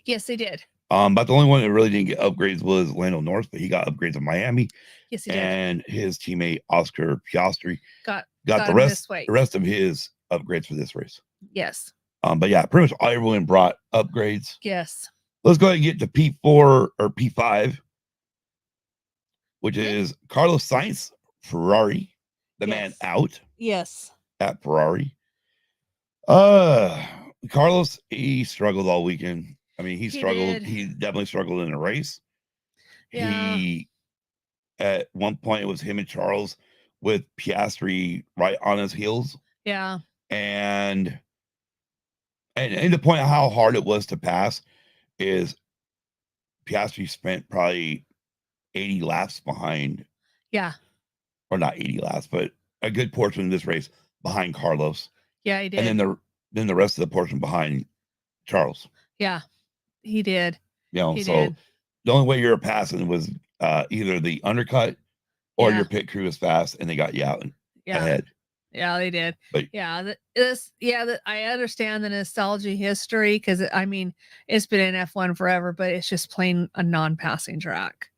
Yes, they did. But the only one that really didn't get upgrades was Lando Norris, but he got upgrades in Miami. Yes, he did. And his teammate Oscar Piastri got the rest of his upgrades for this race. Yes. But yeah, pretty much everyone brought upgrades. Yes. Let's go ahead and get to P4 or P5, which is Carlos Sainz, Ferrari, the man out. Yes. At Ferrari. Carlos, he struggled all weekend. He struggled. He definitely struggled in the race. Yeah. At one point, it was him and Charles with Piastri right on his heels. Yeah. And the point of how hard it was to pass is Piastri spent probably 80 laps behind. Yeah. Or not 80 laps, but a good portion of this race behind Carlos. Yeah, he did. And then the rest of the portion behind Charles. Yeah, he did. The only way you're passing was either the undercut or your pit crew was fast and they got you out ahead. Yeah, they did. But I understand the nostalgia history, because it's been in F1 forever, but it's just plain a non-passing track.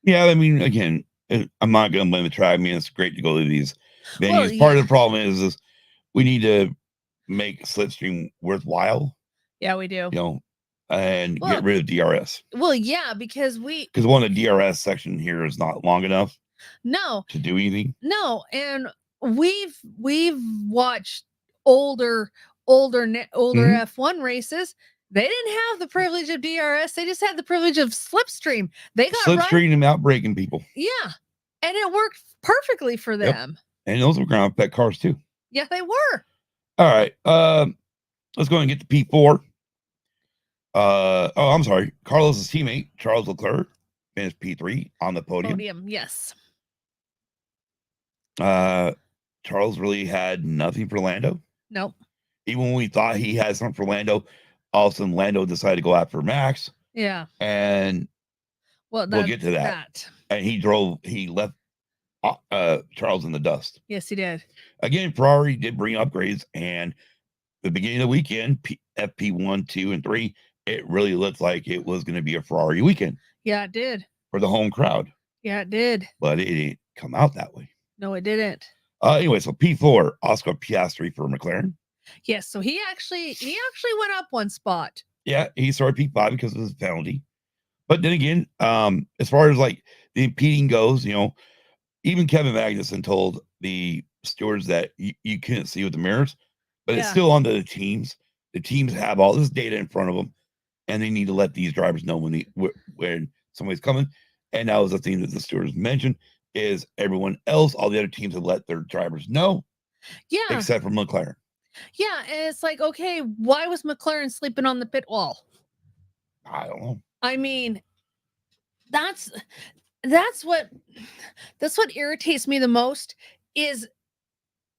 Yeah, again, I'm not going to blame the track. It's great to go to these venues. Part of the problem is we need to make slipstream worthwhile. Yeah, we do. And get rid of DRS. Well, yeah, because one of the DRS section here is not long enough. No. To do anything. No, and we've watched older F1 races. They didn't have the privilege of DRS. They just had the privilege of slipstream. They got slipstream and out braking people. Yeah, and it worked perfectly for them. Yep. And those were ground pet cars too. Yeah, they were. All right. Let's go and get to P4. I'm sorry. Carlos's teammate, Charles Leclerc, finished P3 on the podium. Yes. Charles really had nothing for Lando. Nope. Even when we thought he had something for Lando, all of a sudden Lando decided to go after Max. Yeah. And we'll get to that. And he left Charles in the dust. Yes, he did. Again, Ferrari did bring upgrades, and the beginning of the weekend, FP1, 2, and 3, it really looked like it was going to be a Ferrari weekend. Yeah, it did. For the home crowd. Yeah, it did. But it didn't come out that way. No, it didn't. Anyway, so P4, Oscar Piastri for McLaren. Yes, so he actually went up one spot. Yeah, he started P5 because of his penalty. But then again, as far as like the impeding goes, even Kevin Magnussen told the stewards that you couldn't see with the mirrors, but it's still on the teams. The teams have all this data in front of them, and they need to let these drivers know when somebody's coming. And that was the thing that the stewards mentioned, is everyone else, all the other teams have let their drivers know. Yeah. Except for McLaren. Yeah, and it's like, okay, why was McLaren sleeping on the pit wall? I don't know. That's that's what irritates me the most is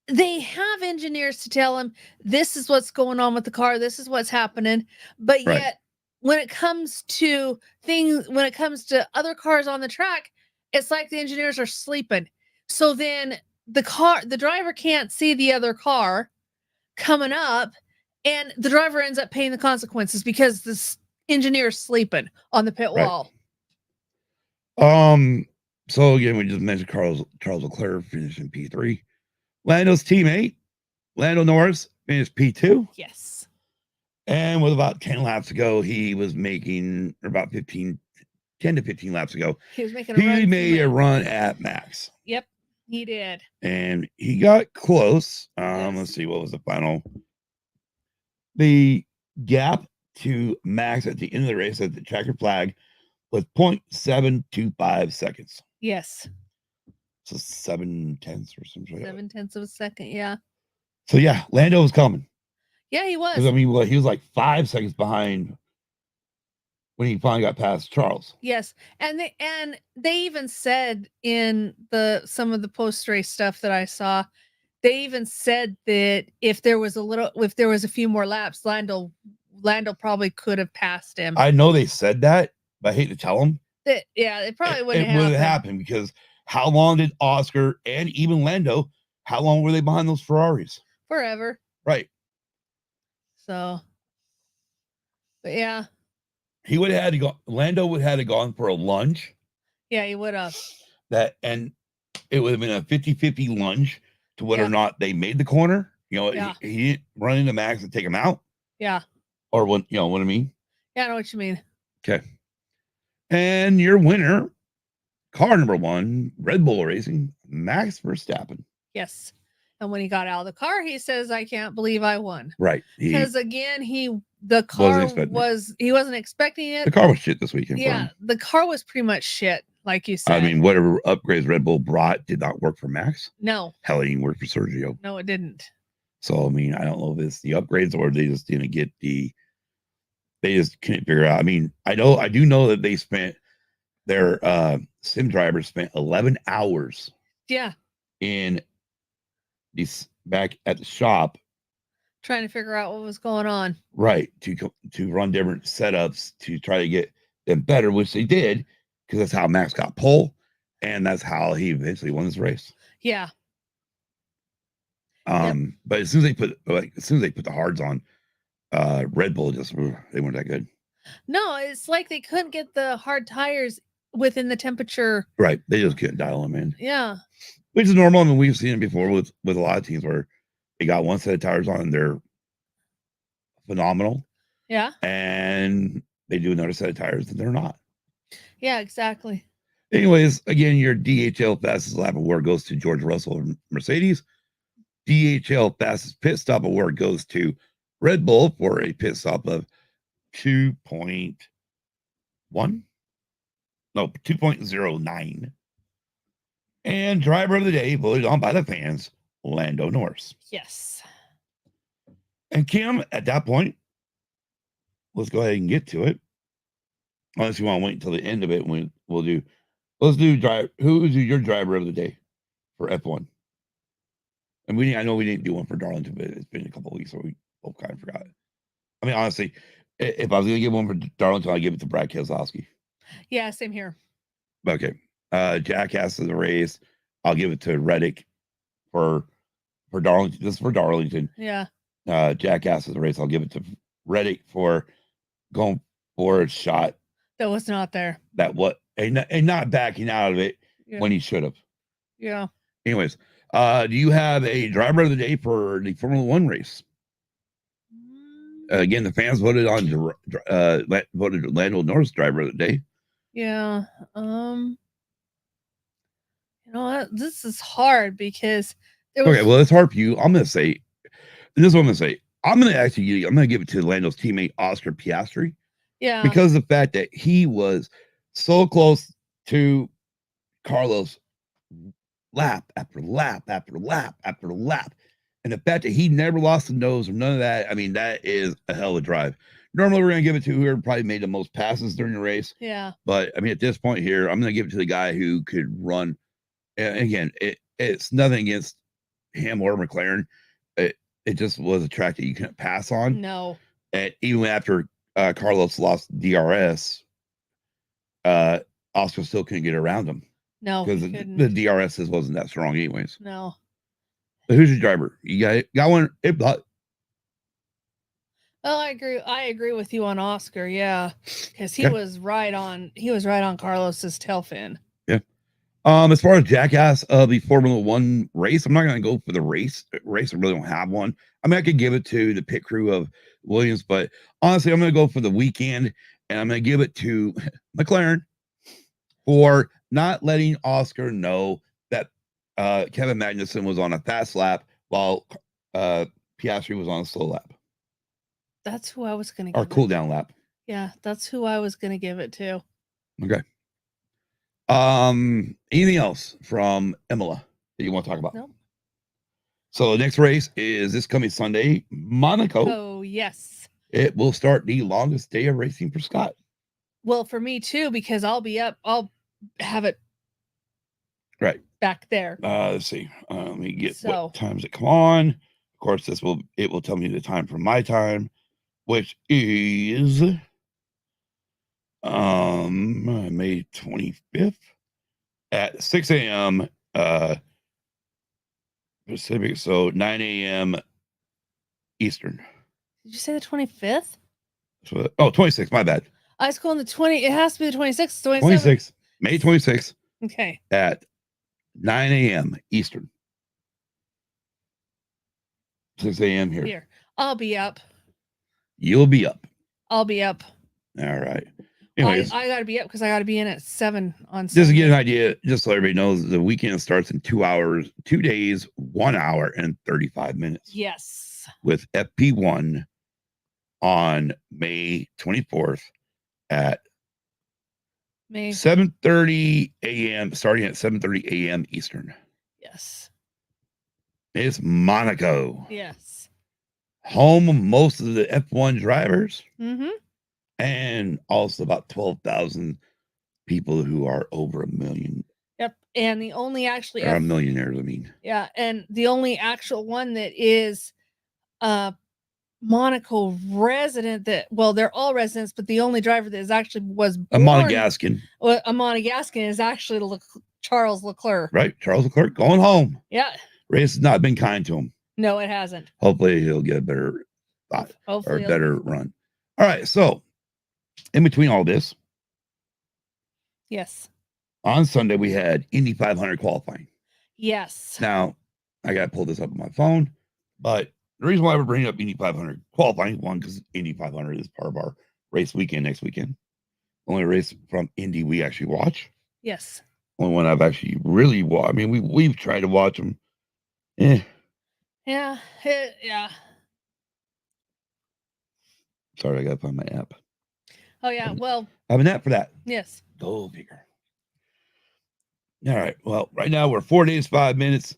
they have engineers to tell him this is what's going on with the car, this is what's happening, but Right. yet when it comes to other cars on the track, it's like the engineers are sleeping. So then the driver can't see the other car coming up, and the driver ends up paying the consequences because this engineer is sleeping on the pit wall. So again, we just mentioned Charles Leclerc finishing P3. Lando's teammate, Lando Norris, finished P2. Yes. And with about 10 laps ago, he was making, or about 10 to 15 laps ago, He made a run at Max. Yep, he did. And he got close. Yes. Let's see, what was the final? The gap to Max at the end of the race at the checkered flag was 0.725 seconds. Yes. So 7/10 or something. 7/10 of a second, yeah. So yeah, Lando was coming. Yeah, he was. Because I mean, he was like 5 seconds behind when he finally got past Charles. Yes, and they even said in some of the post-race stuff that I saw, they even said that if there was a few more laps, Lando probably could have passed him. I know they said that, but I hate to tell them. It probably wouldn't have have happened because how long did Oscar and even Lando, how long were they behind those Ferraris? Forever. Right. So, but yeah. He would have had to go. Lando would have had to gone for a lunge. Yeah, he would have. And it would have been a 50-50 lunge to whether or not they made the corner. You know, he didn't run into Max and take him out. Yeah. Or what, you know what I mean? Yeah, I know what you mean. Okay. And your winner, car number 1, Red Bull Racing, Max Verstappen. Yes. And when he got out of the car, he says, "I can't believe I won." Right. Because again, he wasn't expecting it. The car was shit this weekend. Yeah, the car was pretty much shit, like you said. I mean, whatever upgrades Red Bull brought did not work for Max. No. Hell, it didn't work for Sergio. No, it didn't. So I mean, I don't know if it's the upgrades or they just didn't get they just couldn't figure out. I mean, I do know that they spent their sim drivers spent 11 hours. Yeah. In these back at the shop trying to figure out what was going on. Right. To run different setups to try to get them better, which they did, because that's how Max got pole, and that's how he eventually won his race. Yeah. But as soon as they put the hards on, Red Bull they weren't that good. No, it's like they couldn't get the hard tires within the temperature. Right. They just couldn't dial them in. Yeah. Which is normal. I mean, we've seen it before with a lot of teams where they got one set of tires on and they're phenomenal. Yeah. And they do another set of tires and they're not. Yeah, exactly. Anyways, again, your DHL fastest lap award goes to George Russell of Mercedes. DHL fastest pit stop award goes to Red Bull for a pit stop of 2.1. No, 2.09. And driver of the day voted on by the fans, Lando Norris. Yes. And Kim, at that point, let's go ahead and get to it. Unless you want to wait until the end of it, let's do who is your driver of the day for F1? And I know we didn't do one for Darlington, but it's been a couple of weeks, so we both kind of forgot it. I mean, honestly, if I was going to give one for Darlington, I'd give it to Brad Keselowski. Yeah, same here. Okay. Jackass of the race, I'll give it to Reddick for Darlington. This is for Darlington. Yeah. Jackass of the race, I'll give it to Reddick for going for a shot that was not there. And not backing out of it when he should have. Yeah. Anyways, do you have a driver of the day for the Formula One race? Again, the fans voted on voted Lando Norris driver of the day. Yeah. You know what? This is hard because okay, well, it's hard for you. I'm gonna say this is what I'm gonna say. I'm gonna give it to Lando's teammate Oscar Piastri. Yeah. Because of the fact that he was so close to Carlos lap after lap after lap after lap. And the fact that he never lost the nose or none of that, I mean, that is a hell of a drive. Normally, we're going to give it to whoever probably made the most passes during the race. Yeah. But I mean, at this point here, I'm going to give it to the guy who could run. And again, it's nothing against him or McLaren. It just was a track that you couldn't pass on. No. And even after Carlos lost DRS, Oscar still couldn't get around him. No, because the DRS wasn't that strong, anyways. No. But who's your driver? You got one? Well, I agree with you on Oscar. Yeah, because he was right on. He was right on Carlos's tail fin. Yeah. As far as jackass of the Formula One race, I'm not going to go for the race. I really don't have one. I mean, I could give it to the pit crew of Williams, but honestly, I'm going to go for the weekend, and I'm going to give it to McLaren for not letting Oscar know that Kevin Magnussen was on a fast lap while Piastri was on a slow lap. That's who I was going to or cool down lap. Yeah, that's who I was going to give it to. Okay. Anything else from Imola that you want to talk about? Nope. So the next race is this coming Sunday, Monaco. Oh, yes. It will start the longest day of racing for Scott. Well, for me too, because I'll be up. I'll have it right back there. Let's see. Let me get what times it come on. Of course, it will tell me the time from my time, which is May 25th at 6 a.m. Pacific, so 9 a.m. Eastern. Did you say the 25th? So, 26th, my bad. I was calling the 20. It has to be the 26th. 26th, May 26th. Okay. At 9 a.m. Eastern. 6 a.m. here. I'll be up. You'll be up. I'll be up. All right. Anyways, I got to be up because I got to be in at 7 on Sunday. Just to get an idea, just so everybody knows, the weekend starts in 2 hours, 2 days, 1 hour, and 35 minutes. Yes. With FP1 on May 24th at 7:30 a.m. starting at 7:30 a.m. Eastern. Yes. It's Monaco. Yes. Home of most of the F1 drivers. Mm-hmm. And also about 12,000 people who are over a million. Yep. And the only actually are millionaires, I mean. Yeah, and the only actual one that is Monaco resident they're all residents, but the only driver that is actually was born, a Monegascan. Well, a Monegascan is actually Charles Leclerc. Right, Charles Leclerc going home. Yeah. Race has not been kind to him. No, it hasn't. Hopefully he'll get a better thought or a better run. All right, so in between all this, yes, on Sunday we had Indy 500 qualifying. Yes. Now I got to pull this up on my phone, but the reason why we're bringing up Indy 500 qualifying, one, because Indy 500 is part of our race weekend next weekend. Only race from Indy we actually watch. Yes. Only one I've actually really watched. I mean, we've tried to watch them. Yeah. Yeah. Yeah. Sorry, I got to find my app. Oh yeah. Well, I have an app for that. Yes. Go figure. All right. Well, right now we're 4 days, 5 minutes,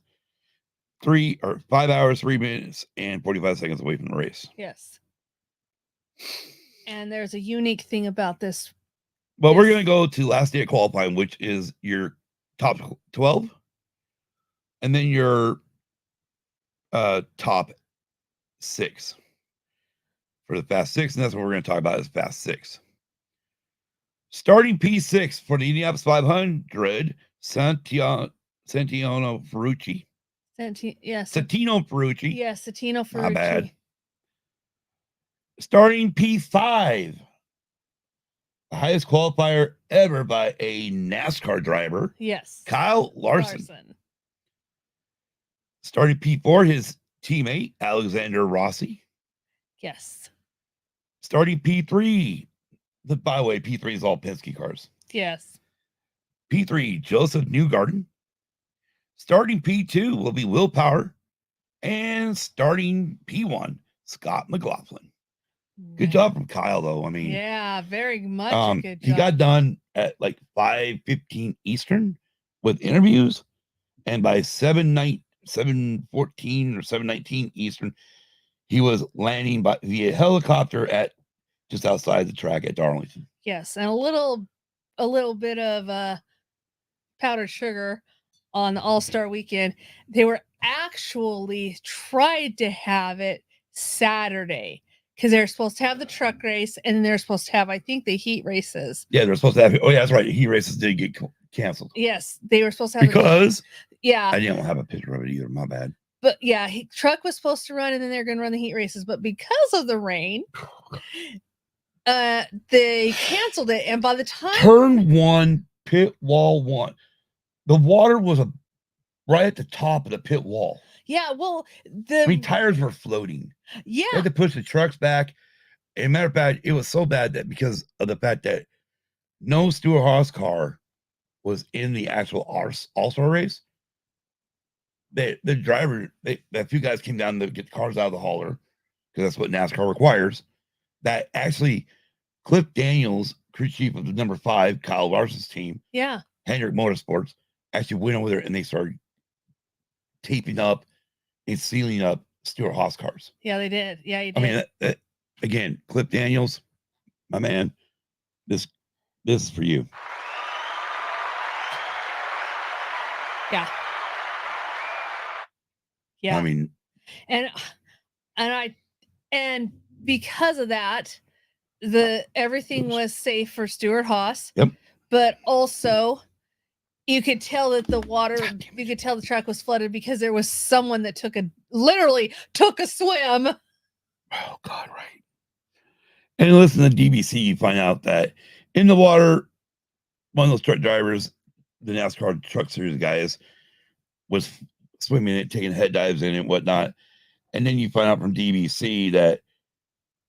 5 hours, 3 minutes, and 45 seconds away from the race. Yes. And there's a unique thing about this. Well, we're going to go to last day of qualifying, which is your top 12, and then your top 6 for the fast 6, and that's what we're going to talk about is fast 6. Starting P6 for the Indianapolis 500, Santino Ferrucci. Yes. Santino Ferrucci. Yes, Santino Ferrucci. Not bad. Starting P5, the highest qualifier ever by a NASCAR driver. Yes. Kyle Larson. Starting P4, his teammate, Alexander Rossi. Yes. Starting P3, by the way, P3 is all Penske cars. Yes. P3, Joseph Newgarden. Starting P2 will be Will Power. And starting P1, Scott McLaughlin. Good job from Kyle, though. I mean, yeah, very much a good job. He got done at like 5:15 Eastern with interviews, and by 7:14 or 7:19 Eastern, he was landing via helicopter at just outside the track at Darlington. Yes, and a little bit of powdered sugar on the All-Star weekend. They were actually tried to have it Saturday because they're supposed to have the truck race and then they're supposed to have, I think, the heat races. Yeah, they're supposed to have. Oh, yeah, that's right. Heat races did get canceled. Yes, they were supposed to have because yeah. I didn't have a picture of it either. My bad. But yeah, truck was supposed to run and then they're going to run the heat races, but because of the rain, they canceled it. And by the time turn 1, pit wall 1, the water was right at the top of the pit wall. Yeah, well, tires were floating. Yeah, they had to push the trucks back. As a matter of fact, it was so bad that because of the fact that no Stewart-Haas car was in the actual All-Star race, the driver, a few guys came down to get the cars out of the hauler because that's what NASCAR requires. That actually, Cliff Daniels, crew chief of the number 5, Kyle Larson's team, Hendrick Motorsports, actually went over there and they started taping up and sealing up Stewart-Haas cars. Yeah, they did. Yeah, he did. I mean, again, Cliff Daniels, my man, this is for you. Yeah. Yeah. I mean, and because of that, everything was safe for Stewart-Haas. Yep. But also, you could tell that the water, you could tell the track was flooded because there was someone that literally took a swim. Oh God, right. And listen to DBC, you find out that in the water, one of those truck drivers, the NASCAR Truck Series guys, was swimming in it, taking head dives in it and whatnot. And then you find out from DBC that,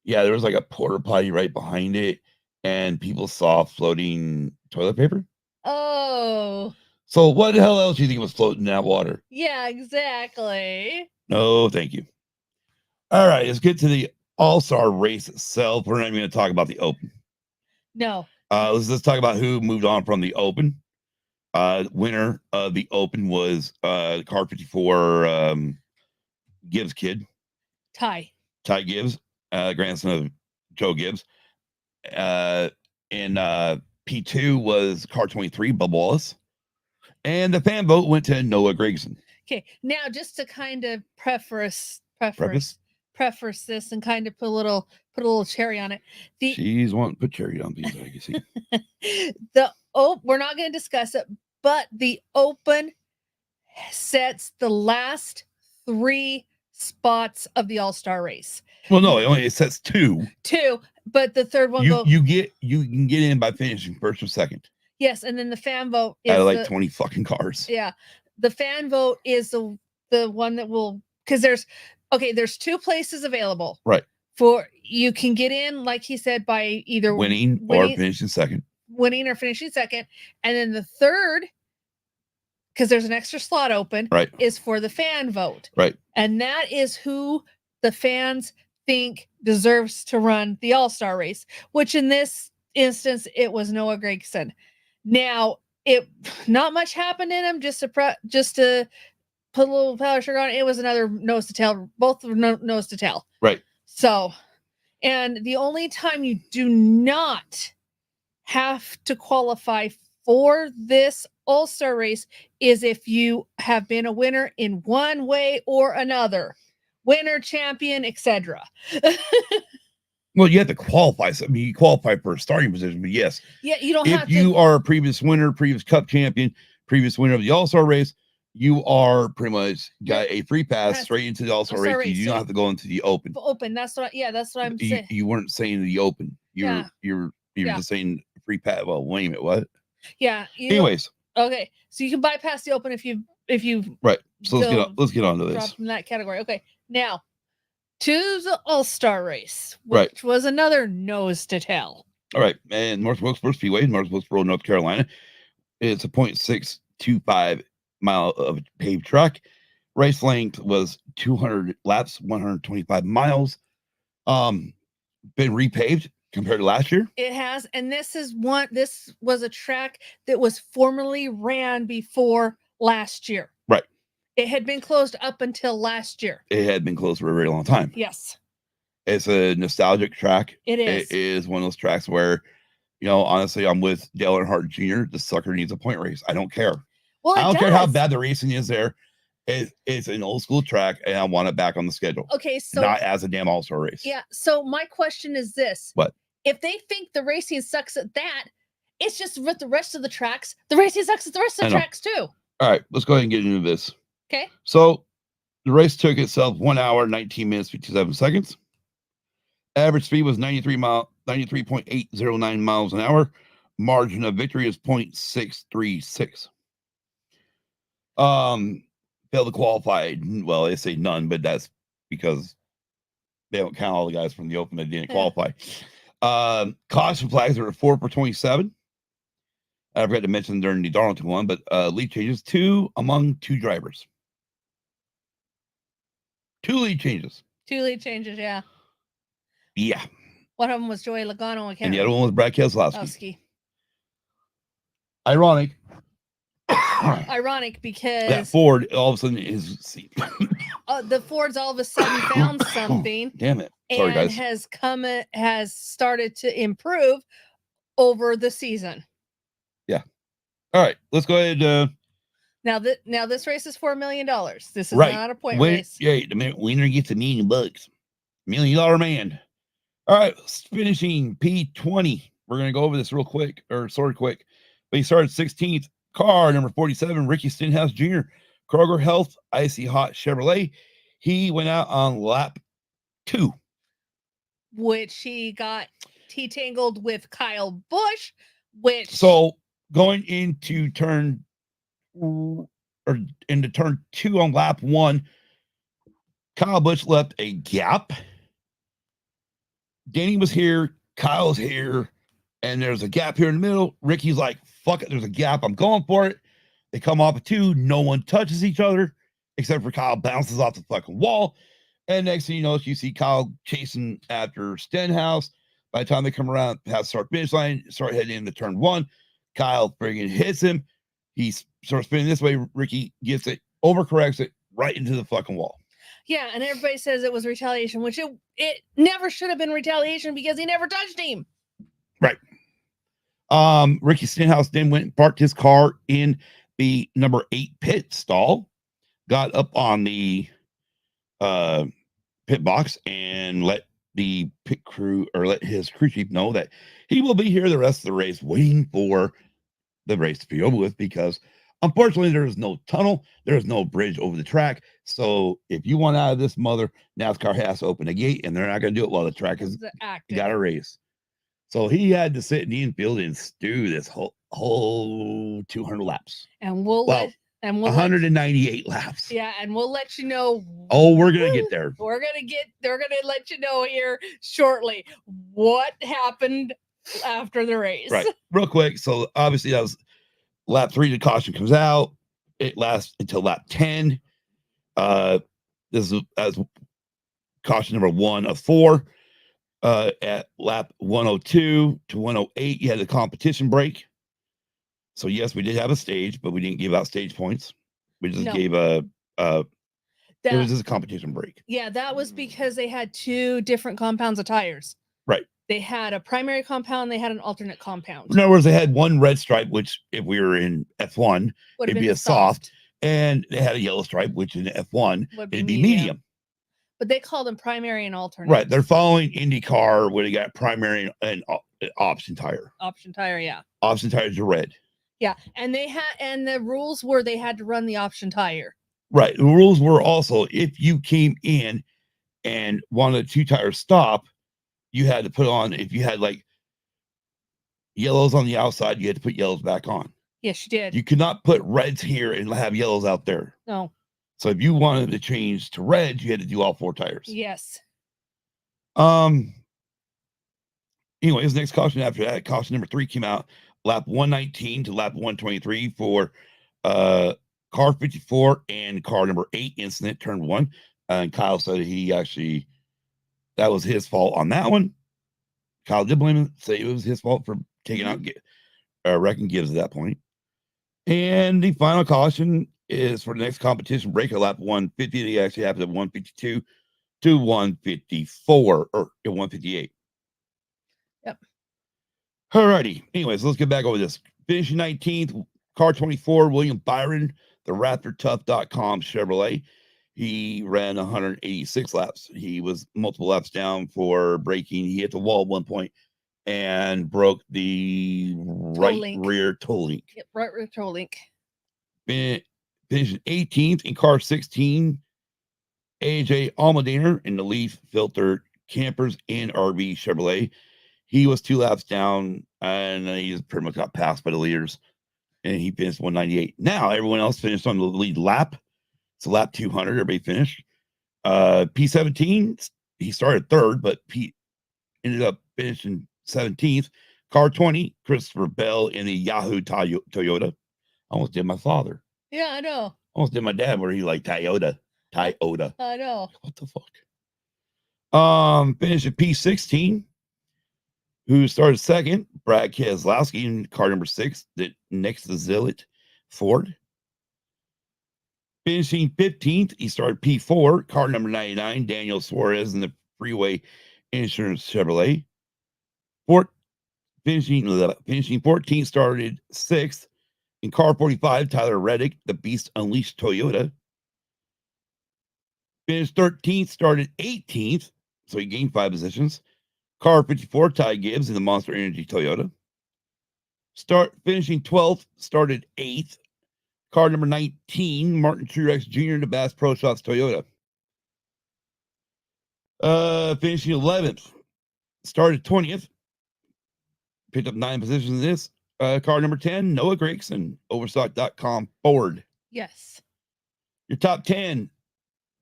yeah, there was like a porta potty right behind it, and people saw floating toilet paper. Oh. So what the hell else do you think was floating in that water? Yeah, exactly. No, thank you. All right, let's get to the All-Star race itself. We're not even going to talk about the Open. No. Let's talk about who moved on from the Open. Winner of the Open was car 54 Gibbs kid. Ty Gibbs, grandson of Joe Gibbs. And P2 was car 23, Bub Wallace. And the fan vote went to Noah Gragson. Okay, now just to kind of preface this and kind of put a little cherry on it. She's wanting to put cherry on these, I can see. We're not going to discuss it, but the Open sets the last 3 spots of the All-Star race. Well, no, it sets 2. 2, but the third one you can get in by finishing first or second. Yes, and then the fan vote is out of like 20 fucking cars. Yeah, the fan vote is the one that will, because there's 2 places available. Right. For you can get in, like he said, by either winning or finishing second. Winning or finishing second, and then the third, because there's an extra slot open, right, is for the fan vote. Right. And that is who the fans think deserves to run the All-Star race, which in this instance it was Noah Gragson. Now, not much happened in him, just to put a little powder sugar on it. It was another nose to tail, both nose to tail. Right. So, and the only time you do not have to qualify for this All-Star race is if you have been a winner in one way or another. Winner, champion, etc. Well, you have to qualify. I mean, you qualify for a starting position, but yes. Yeah, you don't have to. If you are a previous winner, previous Cup champion, previous winner of the All-Star race, you are pretty much got a free pass straight into the All-Star race. You don't have to go into the Open. That's what I'm saying. You weren't saying the Open. You're just saying free pass. Well, wait a minute, what? Yeah. Anyways. Okay, so you can bypass the Open if you right. So let's get on to this. Drop from that category. Okay, now to the All-Star race, which was another nose to tail. All right, and North Wilkesboro Speedway, North Wilkesboro, North Carolina. It's a 0.625 mile of paved track. Race length was 200 laps, 125 miles. Been repaved compared to last year. It has, and this was a track that was formerly ran before last year. Right. It had been closed up until last year. It had been closed for a very long time. Yes. It's a nostalgic track. It is. It is one of those tracks where, honestly, I'm with Dale Earnhardt Jr. The sucker needs a point race. I don't care. Well, I don't care how bad the racing is there. It's an old school track, and I want it back on the schedule. Okay, so not as a damn all-star race. Yeah. So my question is this: what if they think the racing sucks at that? It's just with the rest of the tracks. The racing sucks at the rest of the tracks too. All right, let's go ahead and get into this. Okay. So the race took itself 1 hour, 19 minutes, 57 seconds. Average speed was 93.809 miles an hour. Margin of victory is 0.636. Failed to qualify. Well, they say none, but that's because they don't count all the guys from the open that didn't qualify. Caution flags are 4 per 27. I forgot to mention during the Darlington one, but lead changes 2 among 2 drivers. 2 lead changes. 2 lead changes, yeah. Yeah. One of them was Joey Logano, and the other one was Brad Keselowski. Ironic. Ironic because that Ford all of a sudden is the Ford's all of a sudden found something. Damn it! Sorry, and guys. has started to improve over the season. Yeah. All right, let's go ahead. Now this race is $4 million. This is right. not a point race. Yeah, the winner gets $1 million. $1 million man. All right, finishing P20. We're gonna go over this real quick, or sort of quick. But he started 16th. Car number 47, Ricky Stenhouse Jr., Kroger Health, Icy Hot Chevrolet. He went out on lap 2, which he got tangled with Kyle Busch. So going into turn 2 on lap 1, Kyle Busch left a gap. Danny was here, Kyle's here, and there's a gap here in the middle. Ricky's like, fuck it, there's a gap, I'm going for it. They come off of 2, no one touches each other, except for Kyle bounces off the fucking wall. And next thing you know, you see Kyle chasing after Stenhouse. By the time they come around past start finish line, start heading into turn 1, Kyle friggin' hits him. He starts spinning this way. Ricky gets it, overcorrects it right into the fucking wall. Yeah, and everybody says it was retaliation, which it never should have been retaliation because he never touched him. Right. Ricky Stenhouse then went and parked his car in the number 8 pit stall, got up on the pit box, and let the pit crew, or let his crew chief know that he will be here the rest of the race, waiting for the race to be over with, because unfortunately there is no tunnel, there is no bridge over the track. So if you want out of this mother, NASCAR has to open a gate, and they're not going to do it while the track is got a race. So he had to sit in the infield and stew this whole 200 laps. And we'll 198 laps. Yeah, and we'll let you know. Oh, we're gonna get there. They're gonna let you know here shortly what happened after the race. Right, real quick. So obviously that was lap 3. The caution comes out. It lasts until lap 10. This is as caution number 1 of 4. At lap 102 to 108, you had a competition break. So yes, we did have a stage, but we didn't give out stage points. We just gave it was just a competition break. Yeah, that was because they had 2 different compounds of tires. Right. They had a primary compound, they had an alternate compound. In other words, they had one red stripe, which if we were in F1, it'd be a soft, and they had a yellow stripe, which in F1 it'd be medium. But they call them primary and alternate. Right. They're following IndyCar where they got primary and option tire. Option tire, yeah. Option tires are red. Yeah. And the rules were they had to run the option tire. Right. The rules were also, if you came in and wanted a 2 tire stop, you had to put on, if you had like yellows on the outside, you had to put yellows back on. Yes, you did. You could not put reds here and have yellows out there. No. So if you wanted to change to red, you had to do all 4 tires. Yes. Anyway, his next caution after that, caution number 3 came out lap 119 to lap 123 for car 54 and car number 8 incident, turn 1. And Kyle said that was his fault on that one. Kyle did blame him, say it was his fault for taking out wrecking Gibbs at that point. And the final caution is for the next competition break at lap 150. They actually happened at 152 to 154 or 158. Yep. Alrighty. Anyways, let's get back over this. Finishing 19th, car 24, William Byron, the RaptorTough.com Chevrolet. He ran 186 laps. He was multiple laps down for braking. He hit the wall at one point and broke the rear toe link. Yep, right rear toe link. Finishing 18th in car 16, AJ Almadaner in the Leaf Filter Campers and RV Chevrolet. He was 2 laps down and he just pretty much got passed by the leaders and he finished 198. Now everyone else finished on the lead lap. It's a lap 200. Everybody finished. P17, he started third, but Pete ended up finishing 17th. Car 20, Christopher Bell in the Yahoo Toyota. Almost did my father. Yeah, I know. Almost did my dad where he like Toyota. I know. What the fuck? Finished at P16. Who started second? Brad Keselowski in car number 6, the next to Zillet Ford. Finishing 15th, he started P4, car number 99, Daniel Suarez in the Freeway Insurance Chevrolet. Finishing 14th, started 6th in car 45, Tyler Reddick, the Beast Unleashed Toyota. Finished 13th, started 18th, so he gained 5 positions. Car 54, Ty Gibbs in the Monster Energy Toyota. Finishing 12th, started 8th. Car number 19, Martin Truex Jr. in the Bass Pro Shops Toyota. Finishing 11th, started 20th. Picked up 9 positions in this. Car number 10, Noah Gregson, Overstock.com Ford. Yes. Your top 10,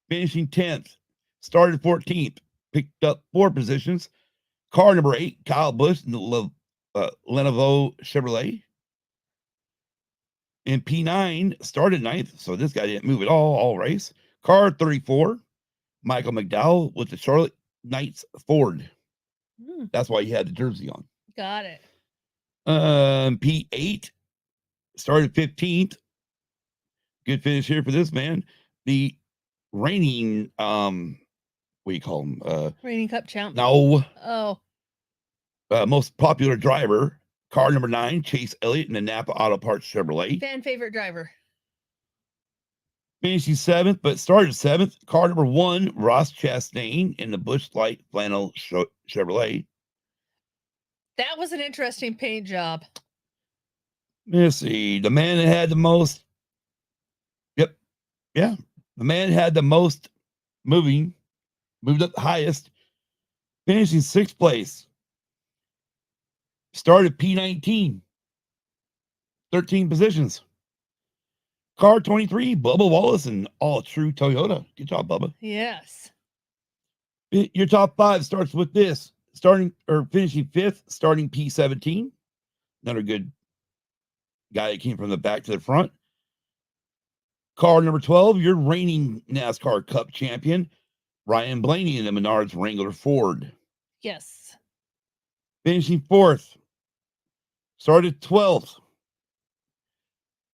finishing 10th, started 14th, picked up 4 positions. Car number 8, Kyle Busch in the Lenovo Chevrolet. In P9, started 9th, so this guy didn't move at all race. Car 34, Michael McDowell with the Charlotte Knights Ford. That's why he had the jersey on. Got it. P8, started 15th. Good finish here for this man. The reigning, what do you call him? Reigning Cup champ. No. Oh. Most popular driver, car number 9, Chase Elliott in the Napa Auto Parts Chevrolet. Fan favorite driver. Finishing 7th, but started 7th. Car number 1, Ross Chastain in the Busch Light Flannel Chevrolet. That was an interesting paint job. Let's see. The man that had the most. Yep. Yeah. The man had the most moved up the highest. Finishing 6th place. Started P19. 13 positions. Car 23, Bubba Wallace and All True Toyota. Good job, Bubba. Yes. Your top 5 starts with this. Finishing 5th, starting P17. Another good guy that came from the back to the front. Car number 12, your reigning NASCAR Cup champion, Ryan Blaney in the Menards Wrangler Ford. Yes. Finishing 4th, started 12th,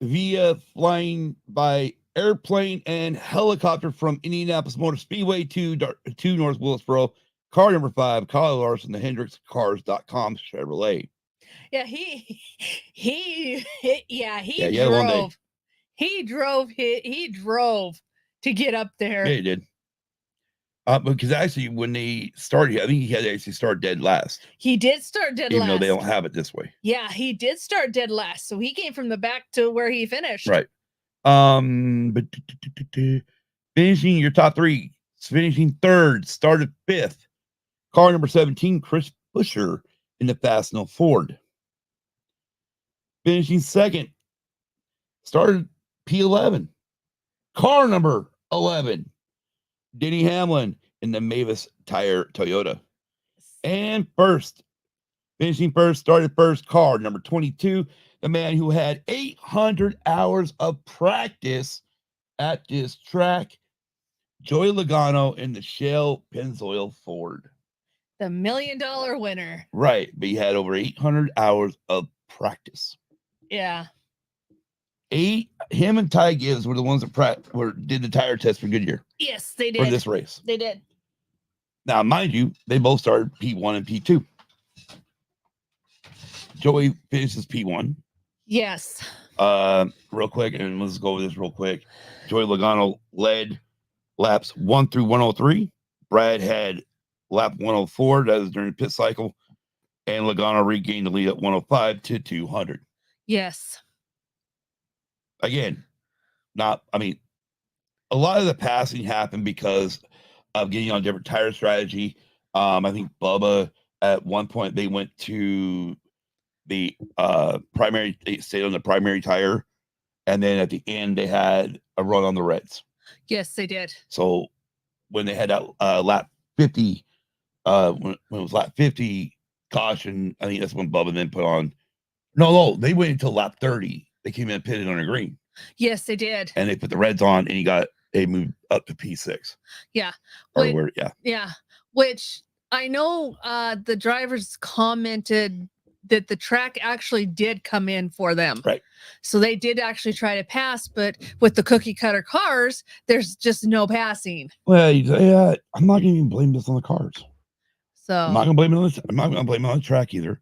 via flying by airplane and helicopter from Indianapolis Motor Speedway to North Wilkesboro. Car number 5, Kyle Larson, the HendricksCars.com Chevrolet. Yeah, he drove. He drove to get up there. Yeah, he did. Because actually, when they started, I think he had to actually start dead last. He did start dead last. Even though they don't have it this way. Yeah, he did start dead last. So he came from the back to where he finished. Right. But finishing your top 3, finishing 3rd, started 5th. Car number 17, Chris Buescher in the Fastenal Ford. Finishing 2nd, started P11. Car number 11, Denny Hamlin in the Mavis Tire Toyota. And finishing 1st, started 1st, car number 22, the man who had 800 hours of practice at this track, Joey Logano in the Shell Pennzoil Ford. The $1 million winner. Right, but he had over 800 hours of practice. Yeah. Him and Ty Gibbs were the ones that did the tire test for Goodyear. Yes, they did. For this race. They did. Now, mind you, they both started P1 and P2. Joey finishes P1. Yes. Real quick, and let's go over this real quick. Joey Logano led laps 1 through 103. Brad had lap 104. That was during the pit cycle. And Logano regained the lead at 105 to 200. Yes. Again, a lot of the passing happened because of getting on different tire strategy. I think Bubba, at one point, they went to the primary, they stayed on the primary tire. And then at the end, they had a run on the reds. Yes, they did. So when they had that lap 50, when it was lap 50 caution, I think that's when Bubba then put on. No, they waited until lap 30. They came in and pitted on a green. Yes, they did. And they put the reds on, and they moved up to P6. Yeah. Yeah. Which I know the drivers commented that the track actually did come in for them. Right. So they did actually try to pass, but with the cookie cutter cars, there's just no passing. Well, yeah, I'm not going to even blame this on the cars. So I'm not going to blame it on the track either.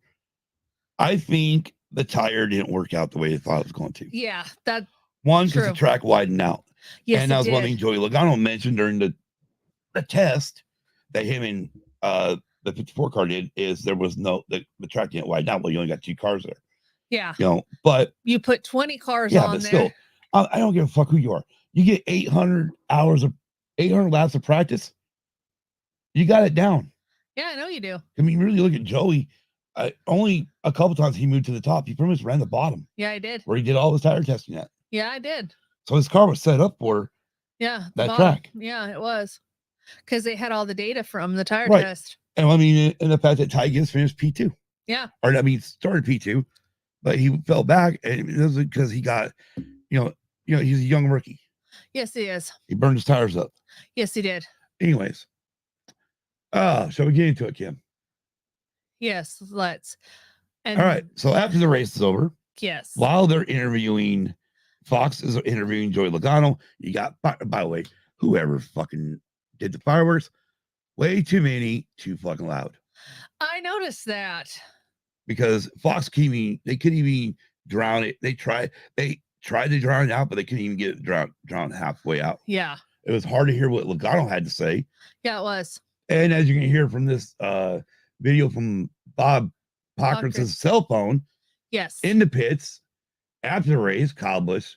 I think the tire didn't work out the way they thought it was going to. Yeah, that one, because the track widened out. Yes, and that was one thing Joey Logano mentioned during the test that him and the 54 car did, is there was the track didn't widen out. Well, you only got 2 cars there. Yeah. But you put 20 cars on there. Still, I don't give a fuck who you are. You get 800 laps of practice. You got it down. Yeah, I know you do. I mean, really look at Joey. Only a couple times he moved to the top. He pretty much ran the bottom. Yeah, I did. Where he did all his tire testing at. Yeah, I did. So his car was set up for that track. Yeah, it was. Because they had all the data from the tire test. And I mean, and the fact that Ty Gibbs finished P2. Yeah. Or started P2, but he fell back, and it was because he got, he's a young rookie. Yes, he is. He burned his tires up. Yes, he did. Anyways, shall we get into it, Kim? Yes, let's. All right. So after the race is over, yes, while they're interviewing, Fox is interviewing Joey Logano. You got, by the way, whoever fucking did the fireworks, way too many, too fucking loud. I noticed that. Because Fox they couldn't even drown it. They tried to drown it out, but they couldn't even get it drowned halfway out. Yeah. It was hard to hear what Logano had to say. Yeah, it was. And as you can hear from this video from Bob Pockrantz's cell phone, yes, in the pits, after the race, Kyle Busch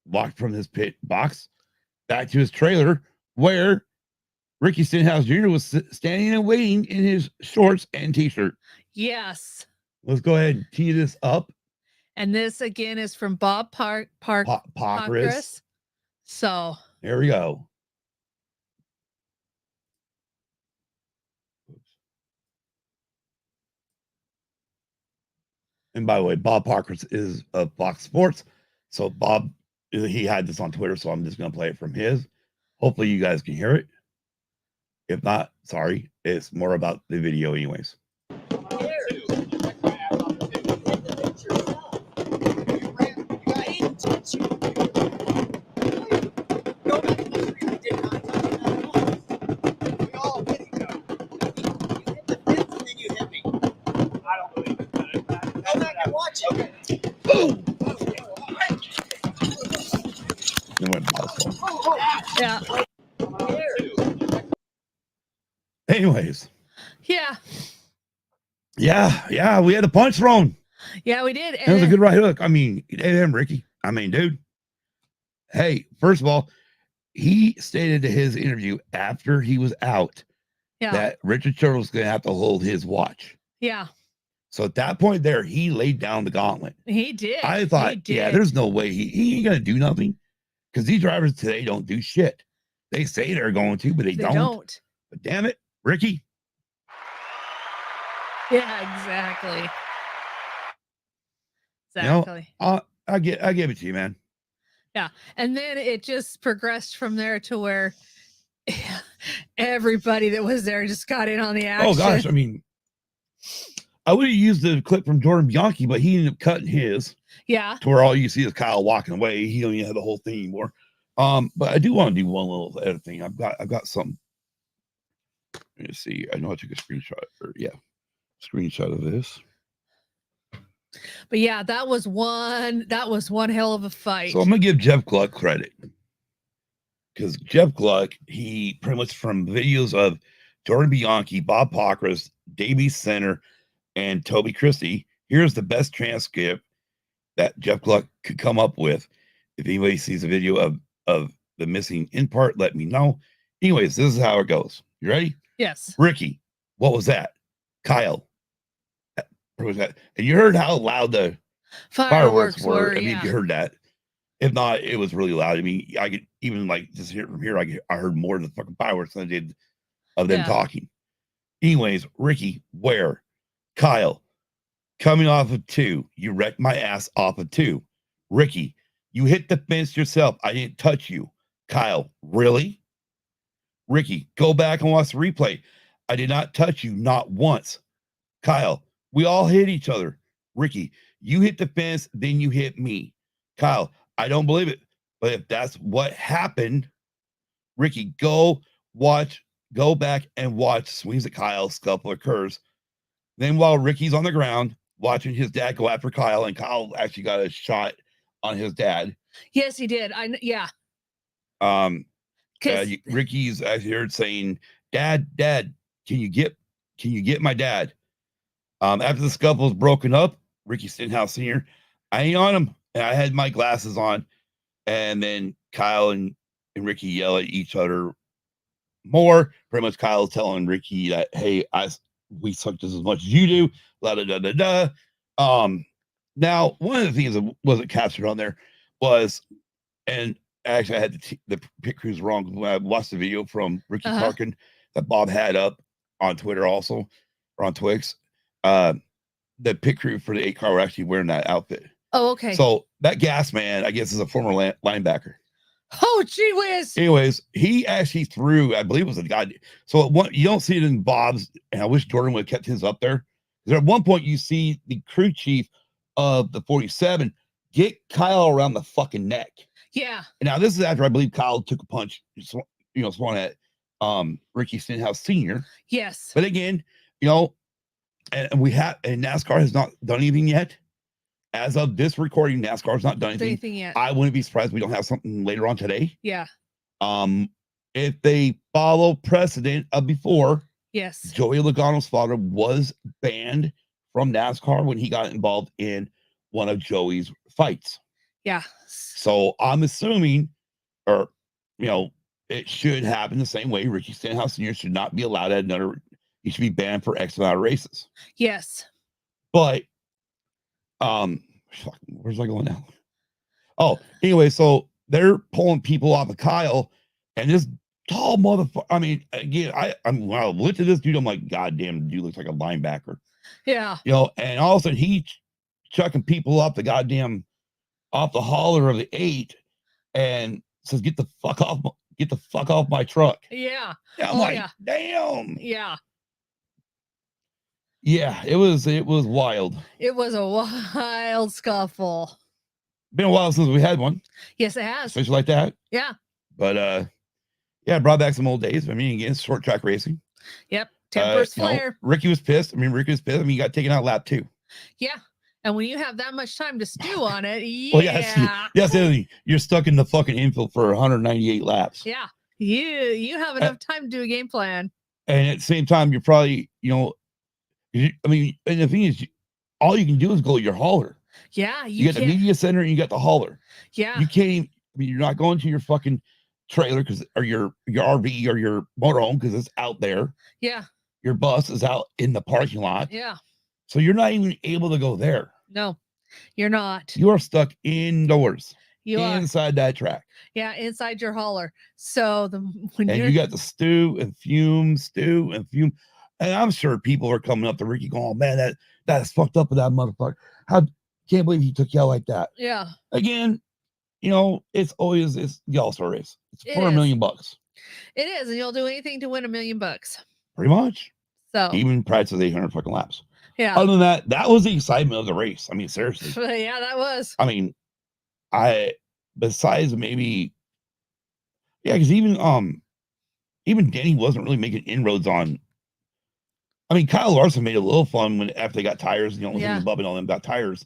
walked from his pit box back to his trailer, where Ricky Stenhouse Jr. was standing and waiting in his shorts and t-shirt. Yes. Let's go ahead and tee this up. And this again is from Bob Pockris. So there we go. And by the way, Bob Pockris is of Fox Sports. So Bob, he had this on Twitter, so I'm just going to play it from his. Hopefully you guys can hear it. If not, sorry. It's more about the video anyways. Yeah. Anyways. Yeah. Yeah. We had a punch thrown. Yeah, we did. It was a good right hook. I mean, damn, Ricky. I mean, dude. Hey, first of all, he stated to his interview after he was out that Richard Churchill was going to have to hold his watch. Yeah. So at that point there, he laid down the gauntlet. He did. I thought, there's no way he ain't going to do nothing. Because these drivers today don't do shit. They say they're going to, but they don't. But damn it, Ricky. Yeah, exactly. Exactly. I give it to you, man. Yeah. And then it just progressed from there to where everybody that was there just got in on the action. Oh, gosh. I mean, I would have used the clip from Jordan Bianchi, but he ended up cutting his. Yeah. To where all you see is Kyle walking away. He don't even have the whole thing anymore. But I do want to do one little other thing. I've got something. Let me see. I know I took a screenshot. Screenshot of this. But yeah, that was one hell of a fight. So I'm gonna give Jeff Gluck credit. Because Jeff Gluck, he pretty much from videos of Jordan Bianchi, Bob Pockris, Davey Center, and Toby Christie, here's the best transcript that Jeff Gluck could come up with. If anybody sees a video of the missing in part, let me know. Anyways, this is how it goes. You ready? Yes. Ricky, what was that? Kyle. What was that? And you heard how loud the fireworks were. I mean, you heard that. If not, it was really loud. I mean, I could even like just hear from here. I heard more of the fucking fireworks than I did of them talking. Anyways, Ricky, where? Kyle, coming off of 2. You wrecked my ass off of 2. Ricky, you hit the fence yourself. I didn't touch you. Kyle, really? Ricky, go back and watch the replay. I did not touch you, not once. Kyle, we all hit each other. Ricky, you hit the fence, then you hit me. Kyle, I don't believe it. But if that's what happened, Ricky, go back and watch swings at Kyle, scuffle occurs. Then while Ricky's on the ground, watching his dad go after Kyle, and Kyle actually got a shot on his dad. Yes, he did. Ricky's actually heard saying, Dad, can you get my dad? After the scuffle was broken up, Ricky Stenhouse Sr., I ain't on him. And I had my glasses on, and then Kyle and Ricky yell at each other more. Pretty much Kyle's telling Ricky that, hey, we suck just as much as you do. La da da da da. Now, one of the things that wasn't captured on there was, and actually I had the pit crews wrong when I watched the video from Ricky Parkin that Bob had up on Twitter also, or on Twix. The pit crew for the 8 car were actually wearing that outfit. Oh, okay. So that gas man, I guess, is a former linebacker. Oh, gee whiz. Anyways, he actually threw, I believe it was a guy. So you don't see it in Bob's, and I wish Jordan would have kept his up there. Because at one point you see the crew chief of the 47 get Kyle around the fucking neck. Yeah. And now this is after I believe Kyle took a punch, swung at Ricky Stenhouse Sr. Yes. But again, and NASCAR has not done anything yet. As of this recording, NASCAR has not done anything yet. I wouldn't be surprised if we don't have something later on today. Yeah. If they follow precedent of before, yes, Joey Logano's father was banned from NASCAR when he got involved in one of Joey's fights. Yeah. So I'm assuming, or it should happen the same way. Ricky Stenhouse Sr. should not be allowed at another. He should be banned for X amount of races. Yes. But where's I going now? Oh, anyway, so they're pulling people off of Kyle, and this tall motherfucker. I mean, again, when I looked at this dude, I'm like, God damn, dude looks like a linebacker. Yeah. And all of a sudden he's chucking people off off the hauler of the 8 and says, get the fuck off my truck. Yeah. I'm like, damn. Yeah. Yeah, it was wild. It was a wild scuffle. Been a while since we had one. Yes, it has. Especially like that. Yeah. But it brought back some old days. I mean, again, it's short track racing. Yep. Tempers flare. Ricky was pissed. He got taken out lap 2. Yeah. And when you have that much time to stew on it, well, yes, you're stuck in the fucking infield for 198 laps. Yeah. You have enough time to do a game plan. And at the same time, you're probably, and the thing is, all you can do is go your hauler. Yeah, you get the media center and you got the hauler. Yeah, you can't even. You're not going to your fucking trailer or your RV or your motorhome because it's out there. Yeah, your bus is out in the parking lot. Yeah, so you're not even able to go there. No, you're not. You are stuck indoors. You are inside that track. Yeah, inside your hauler. So you got the stew and fume. And I'm sure people are coming up to Ricky going, oh, man, that's fucked up with that motherfucker. Can't believe he took you out like that. Yeah. Again, it's the All-Star race. It's for $1 million. It is, and you'll do anything to win $1 million. Pretty much. So even price of 800 fucking laps. Yeah. Other than that was the excitement of the race. I mean, seriously. Yeah, that was. I mean, besides maybe, because even even Denny wasn't really making inroads on. I mean, Kyle Larson made a little fun when after they got tires, him and Bubba and all them got tires,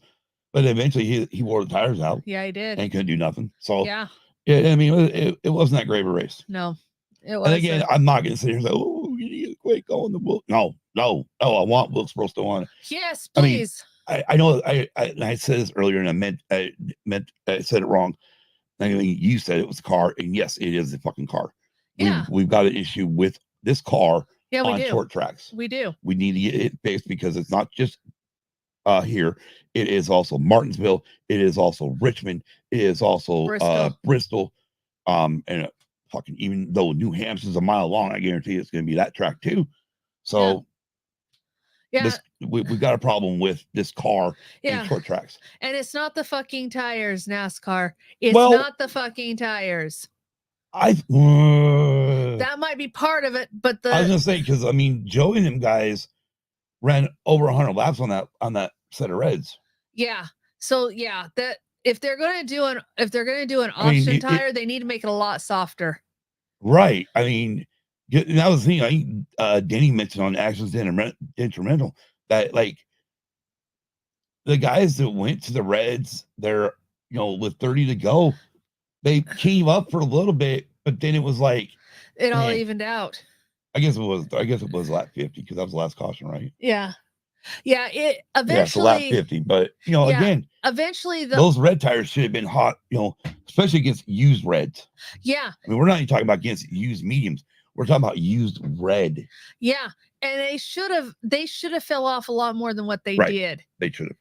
but eventually he wore the tires out. Yeah, he did. And couldn't do nothing. So yeah, I mean, it wasn't that great of a race. no, it was. And again, I'm not going to sit here and say, "Oh, you need to quit going the Wilkes." No. I want Wilkesboro still on it. Yes, please. I know I said this earlier, and I said it wrong. I mean, you said it was a car, and yes, it is a fucking car. Yeah, we've got an issue with this car on short tracks. We do. We need to get it fixed because it's not just here. It is also Martinsville. It is also Richmond. It is also Bristol. And fucking, even though New Hampshire's a mile long, I guarantee it's going to be that track too. So we've got a problem with this car in short tracks. And it's not the fucking tires, NASCAR. It's not the fucking tires. That might be part of it, but I was gonna say, because I mean, Joey and them guys ran over 100 laps on that set of reds. Yeah. So that if they're gonna do an option tire, they need to make it a lot softer. Right. I mean, that was the thing. Denny mentioned on Actions Detrimental that like the guys that went to the reds, they're with 30 to go, they came up for a little bit, but then it was like it all evened out. I guess it was lap 50 because that was the last caution, right? Yeah. It eventually lap 50, but again, eventually those red tires should have been hot, especially against used reds. Yeah. I mean, we're not even talking about against used mediums. We're talking about used red. Yeah. And they should have fell off a lot more than what they did. They should have.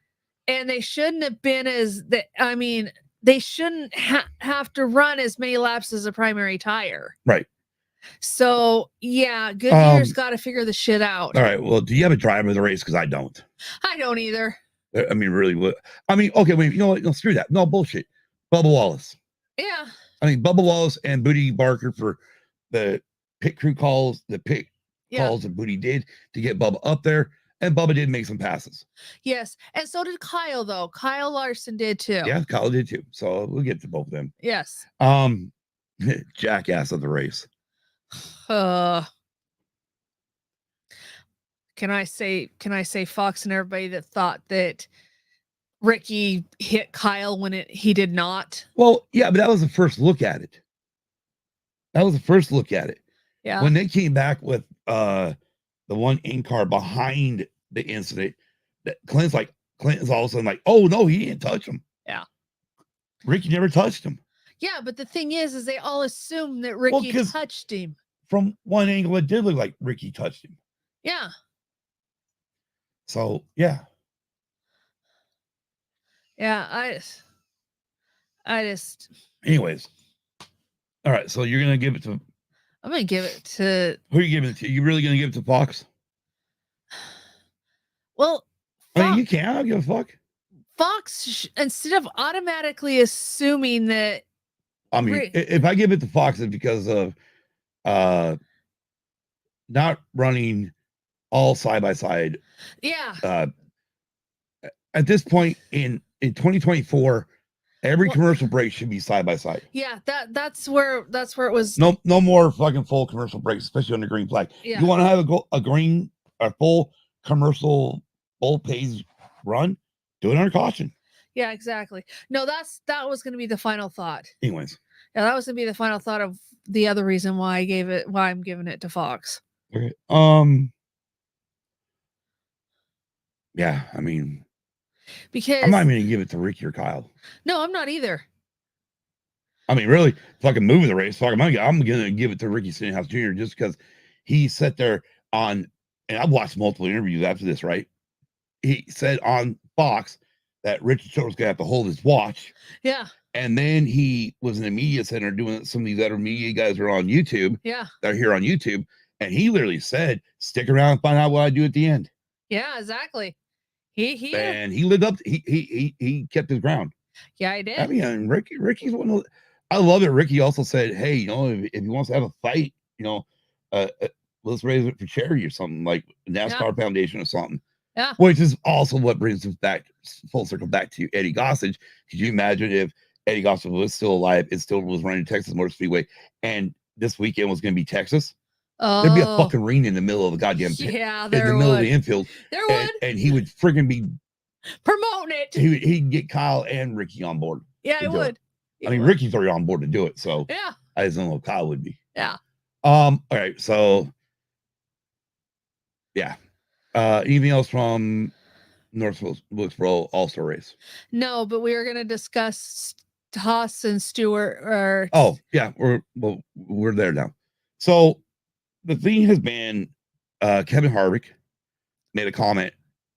And they shouldn't have been they shouldn't have to run as many laps as a primary tire. Right. So, Goodyear's got to figure the shit out. All right. Well, do you have a driver of the race? Because I don't. I don't either. I mean, really, what? I mean, okay, wait, you know what? No, screw that. No, bullshit. Bubba Wallace. Yeah. I mean, Bubba Wallace and Booty Barker for the pit crew calls, calls that Booty did to get Bubba up there. And Bubba did make some passes. Yes. And so did Kyle, though. Kyle Larson did too. Yeah, Kyle did too. So we'll get to both of them. Yes. Jackass of the race. Can I say Fox and everybody that thought that Ricky hit Kyle when he did not? Well, yeah, but that was the first look at it. Yeah. When they came back with the one in-car behind the incident, that Clint's all of a sudden like, oh no, he didn't touch him. Yeah. Ricky never touched him. Yeah, but the thing is they all assume that Ricky touched him. From one angle, it did look like Ricky touched him. Yeah. So, yeah. Yeah, I just. Anyways. All right, so you're going to give it to. I'm going to give it to. Who are you giving it to? You really going to give it to Fox? Well, I mean, you can. I don't give a fuck. Fox, instead of automatically assuming that. I mean, if I give it to Fox, it's because of not running all side by side. Yeah. At this point in 2024, every commercial break should be side by side. Yeah, that's where it was. No more fucking full commercial breaks, especially on the green flag. Yeah. You want to have a full commercial full page run, do it under caution. Yeah, exactly. No, that was going to be the final thought. Anyways. Yeah, that was going to be the final thought of the other reason why I'm giving it to Fox. Okay. Yeah, I mean, because I'm not even going to give it to Ricky or Kyle. No, I'm not either. I mean, really, fucking moving the race. I'm going to give it to Ricky Stenhouse Jr. just because he sat there and I've watched multiple interviews after this, right? He said on Fox that Richard Childress was going to have to hold his watch. Yeah. And then he was in a media center doing some of these other media guys are on YouTube. Yeah. They're here on YouTube. And he literally said, stick around and find out what I do at the end. Yeah, exactly. And he lived up. He kept his ground. Yeah, I did. I mean, Ricky's one of. I love it. Ricky also said, "Hey, if he wants to have a fight, let's raise it for charity or something like NASCAR Foundation or something." Yeah. Which is also what brings us back full circle back to Eddie Gossage. Could you imagine if Eddie Gossage was still alive and still was running Texas Motor Speedway, and this weekend was going to be Texas? There'd be a Oh, fucking ring in the middle of the goddamn pit, yeah, in there the middle of would. the infield, There would. and he would friggin' be Promoting it. he'd get Kyle and Ricky on board. Yeah, I would. I mean, Ricky's already on board to do it, so Yeah. I just don't know if Kyle would be. Yeah. All right, so yeah. Anything else from North Wilkesboro All-Star race? No, but we were going to discuss Haas and Stewart. Or Oh, yeah, we're there now. So the thing has been Kevin Harvick made a comment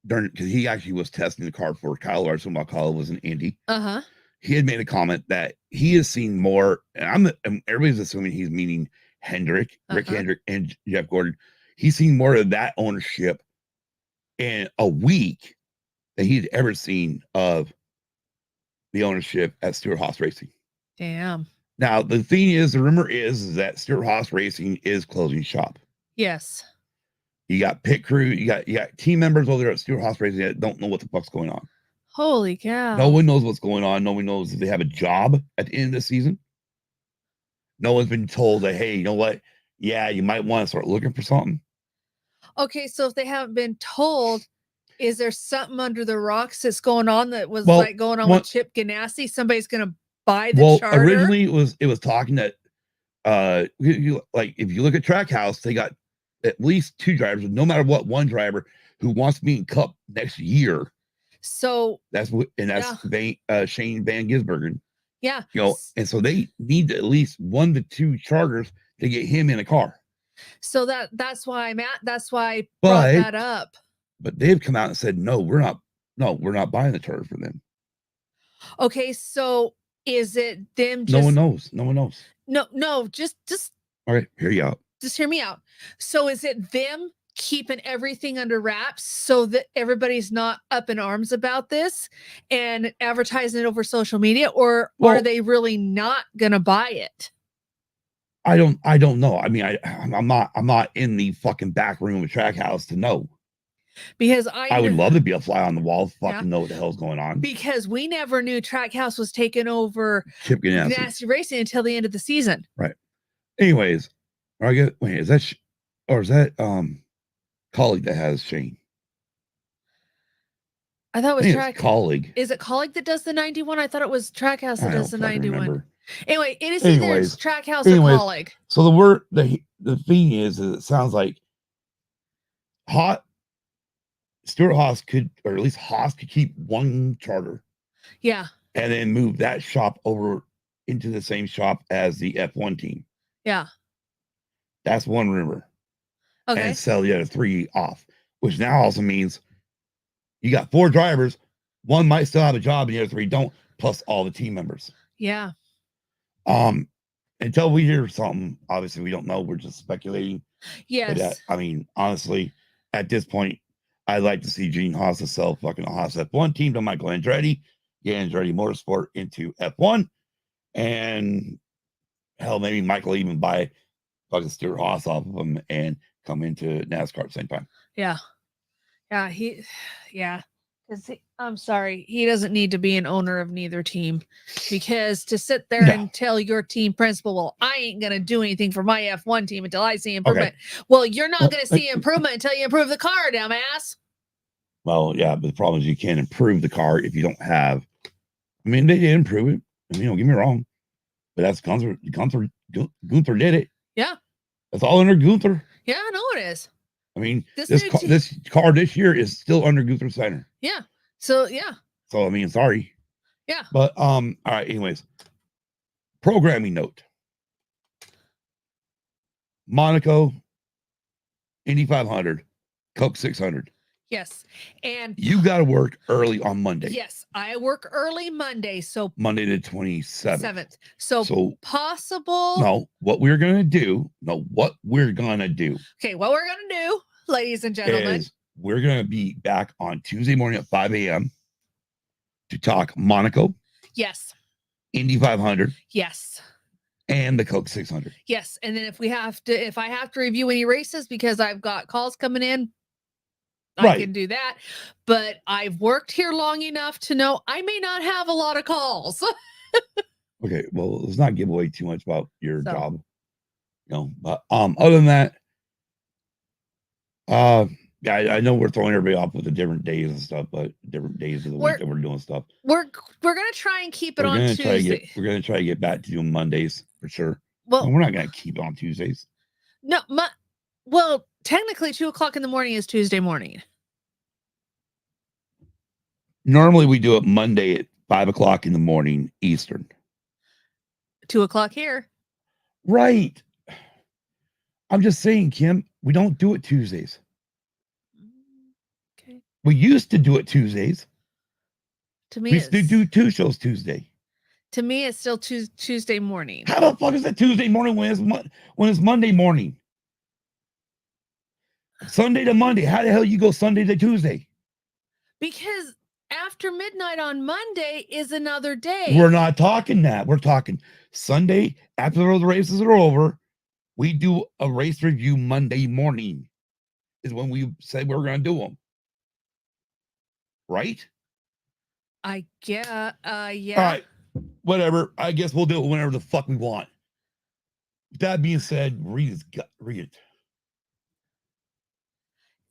during, because he actually was testing the car for Kyle Larson while Kyle was in Indy. Uh-huh. He had made a comment that he has seen more, and everybody's assuming he's meaning Rick Hendrick, and Jeff Gordon. He's seen more of that ownership in a week than he'd ever seen of the ownership at Stewart-Haas Racing. Damn. Now, the thing is, the rumor is that Stewart-Haas Racing is closing shop. Yes. You got pit crew, you got team members over there at Stewart-Haas Racing that don't know what the fuck's going on. Holy cow. No one knows what's going on. No one knows if they have a job at the end of the season. No one's been told that, hey, you know what? Yeah, you might want to start looking for something. Okay, so if they haven't been told, is there something under the rocks that's going on that was like going on with Chip Ganassi? Somebody's going to buy the charter? Originally it was talking that like if you look at Trackhouse, they got at least 2 drivers, no matter what, one driver who wants to be in Cup next year. So that's Shane Van Gisbergen. Yeah. And so they need at least 1 to 2 charters to get him in a car. So that's why that's why I brought that up. But they've come out and said, no, we're not buying the charter for them. Okay, so is it them just No one knows. No, just all right, hear you out. Just hear me out. So is it them keeping everything under wraps so that everybody's not up in arms about this and advertising it over social media, or are they really not gonna buy it? I don't know. I mean, I'm not in the fucking back room of Trackhouse to know. Because I would love to be a fly on the wall, fucking know what the hell's going on. Because we never knew Trackhouse was taking over Chip Ganassi Racing until the end of the season. Right. Anyways, is that colleague that has Shane? I thought it was colleague. Is it colleague that does the 91? I thought it was Trackhouse that does the 91. Remember. Anyway, it is either Trackhouse or colleague. So the thing is it sounds like Stewart-Haas could, or at least Haas could keep 1 charter. Yeah. And then move that shop over into the same shop as the F1 team. Yeah. That's one rumor. Okay. And sell the other 3 off, which now also means you got 4 drivers. 1 might still have a job and the other 3 don't, plus all the team members. Yeah. Until we hear something, obviously we don't know. We're just speculating. Yes. I mean, honestly, at this point, I'd like to see Gene Haas sell fucking a Haas F1 team to Michael Andretti, get Andretti Motorsport into F1, and hell, maybe Michael even buy fucking Stewart-Haas off of him and come into NASCAR at the same time. Yeah. Yeah. Because I'm sorry, he doesn't need to be an owner of neither team, because to sit there and tell your team principal, well, I ain't going to do anything for my F1 team until I see improvement. Okay. Well, you're not going to see improvement until you improve the car, dumbass. Well, yeah, but the problem is you can't improve the car if you don't have. I mean, they did improve it. I mean, don't get me wrong, but that's Gunther did it. Yeah. That's all under Gunther. Yeah, I know it is. I mean, this car this year is still under Gunther's center. Yeah. So, yeah. So, I mean, sorry. Yeah. But, all right, anyways. Programming note. Monaco, Indy 500, Coke 600. Yes. And you got to work early on Monday. Yes. I work early Monday. So Monday the 27th. So possible. No, what we're going to do. Okay. What we're going to do, ladies and gentlemen, is we're going to be back on Tuesday morning at 5 a.m. to talk Monaco. Yes. Indy 500. Yes. And the Coke 600. Yes. And then if I have to review any races because I've got calls coming in, I can do that. But I've worked here long enough to know I may not have a lot of calls. Okay. Well, let's not give away too much about your job. But other than that, Yeah, I know we're throwing everybody off with the different days and stuff, but different days of the week that we're doing stuff. We're gonna try and keep it on Tuesday. We're gonna try to get back to doing Mondays for sure. Well, and we're not gonna keep it on Tuesdays. No, well, technically 2:00 in the morning is Tuesday morning. Normally we do it Monday at 5:00 in the morning Eastern. 2:00 here. Right. I'm just saying, Kim, we don't do it Tuesdays. Okay. We used to do it Tuesdays. To me, we used to do 2 shows Tuesday. To me, it's still Tuesday morning. How the fuck is it Tuesday morning when it's Monday morning? Sunday to Monday. How the hell you go Sunday to Tuesday? Because after midnight on Monday is another day. We're not talking that. We're talking Sunday after the races are over. We do a race review Monday morning is when we said we were going to do them. Right? I get, yeah. All right. Whatever. I guess we'll do it whenever the fuck we want. With that being said, read it.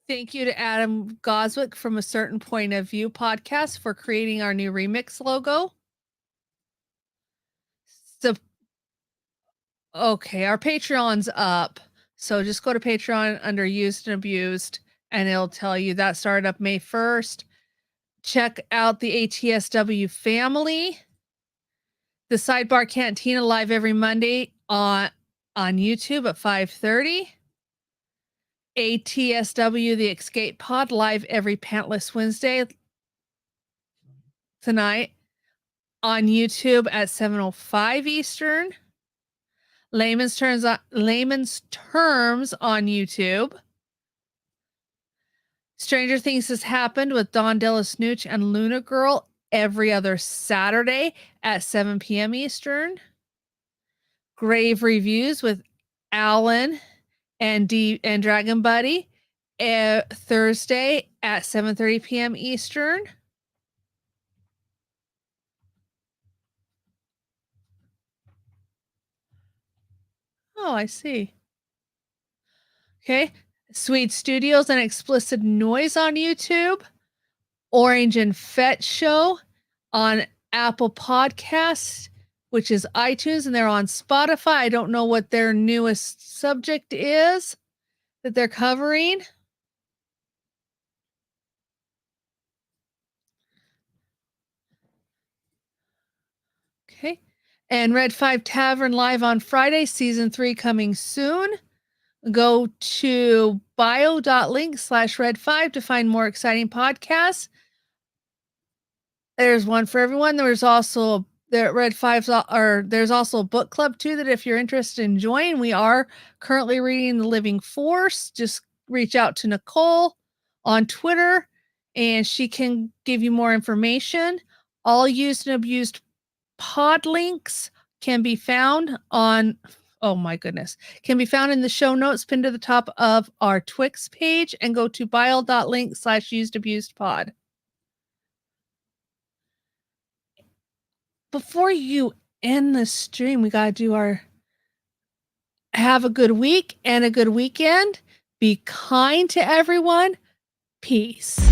Thank you to Adam Goswick from A Certain Point of View podcast for creating our new remix logo. So, okay, our Patreon's up. So just go to Patreon under Used and Abused, and it'll tell you that started up May 1st. Check out the ATSW family. The Sidebar Cantina live every Monday on YouTube at 5:30. ATSW The Escape Pod live every Pantless Wednesday tonight on YouTube at 7:05 Eastern. Layman's Terms on YouTube. Stranger Things Has Happened with Dawn Delasnooch and Luna Girl every other Saturday at 7 p.m. Eastern. Grave Reviews with Alan and Dragon Buddy Thursday at 7:30 p.m. Eastern. Oh, I see. Okay. Sweet Studios and Explicit Noise on YouTube. Orange and Fetch Show on Apple Podcasts, which is iTunes, and they're on Spotify. I don't know what their newest subject is that they're covering. Okay. And Red 5 Tavern live on Friday, season 3 coming soon. Go to bio.link/red5 to find more exciting podcasts. There's one for everyone. There's also Red 5's, or there's also a book club too that if you're interested in joining, we are currently reading The Living Force. Just reach out to Nicole on Twitter and she can give you more information. All used and abused pod links can be found on, oh my goodness, can be found in the show notes pinned to the top of our Twix page, and go to bio.link/usedabusedpod. Before you end the stream, we got to do our have a good week and a good weekend. Be kind to everyone. Peace.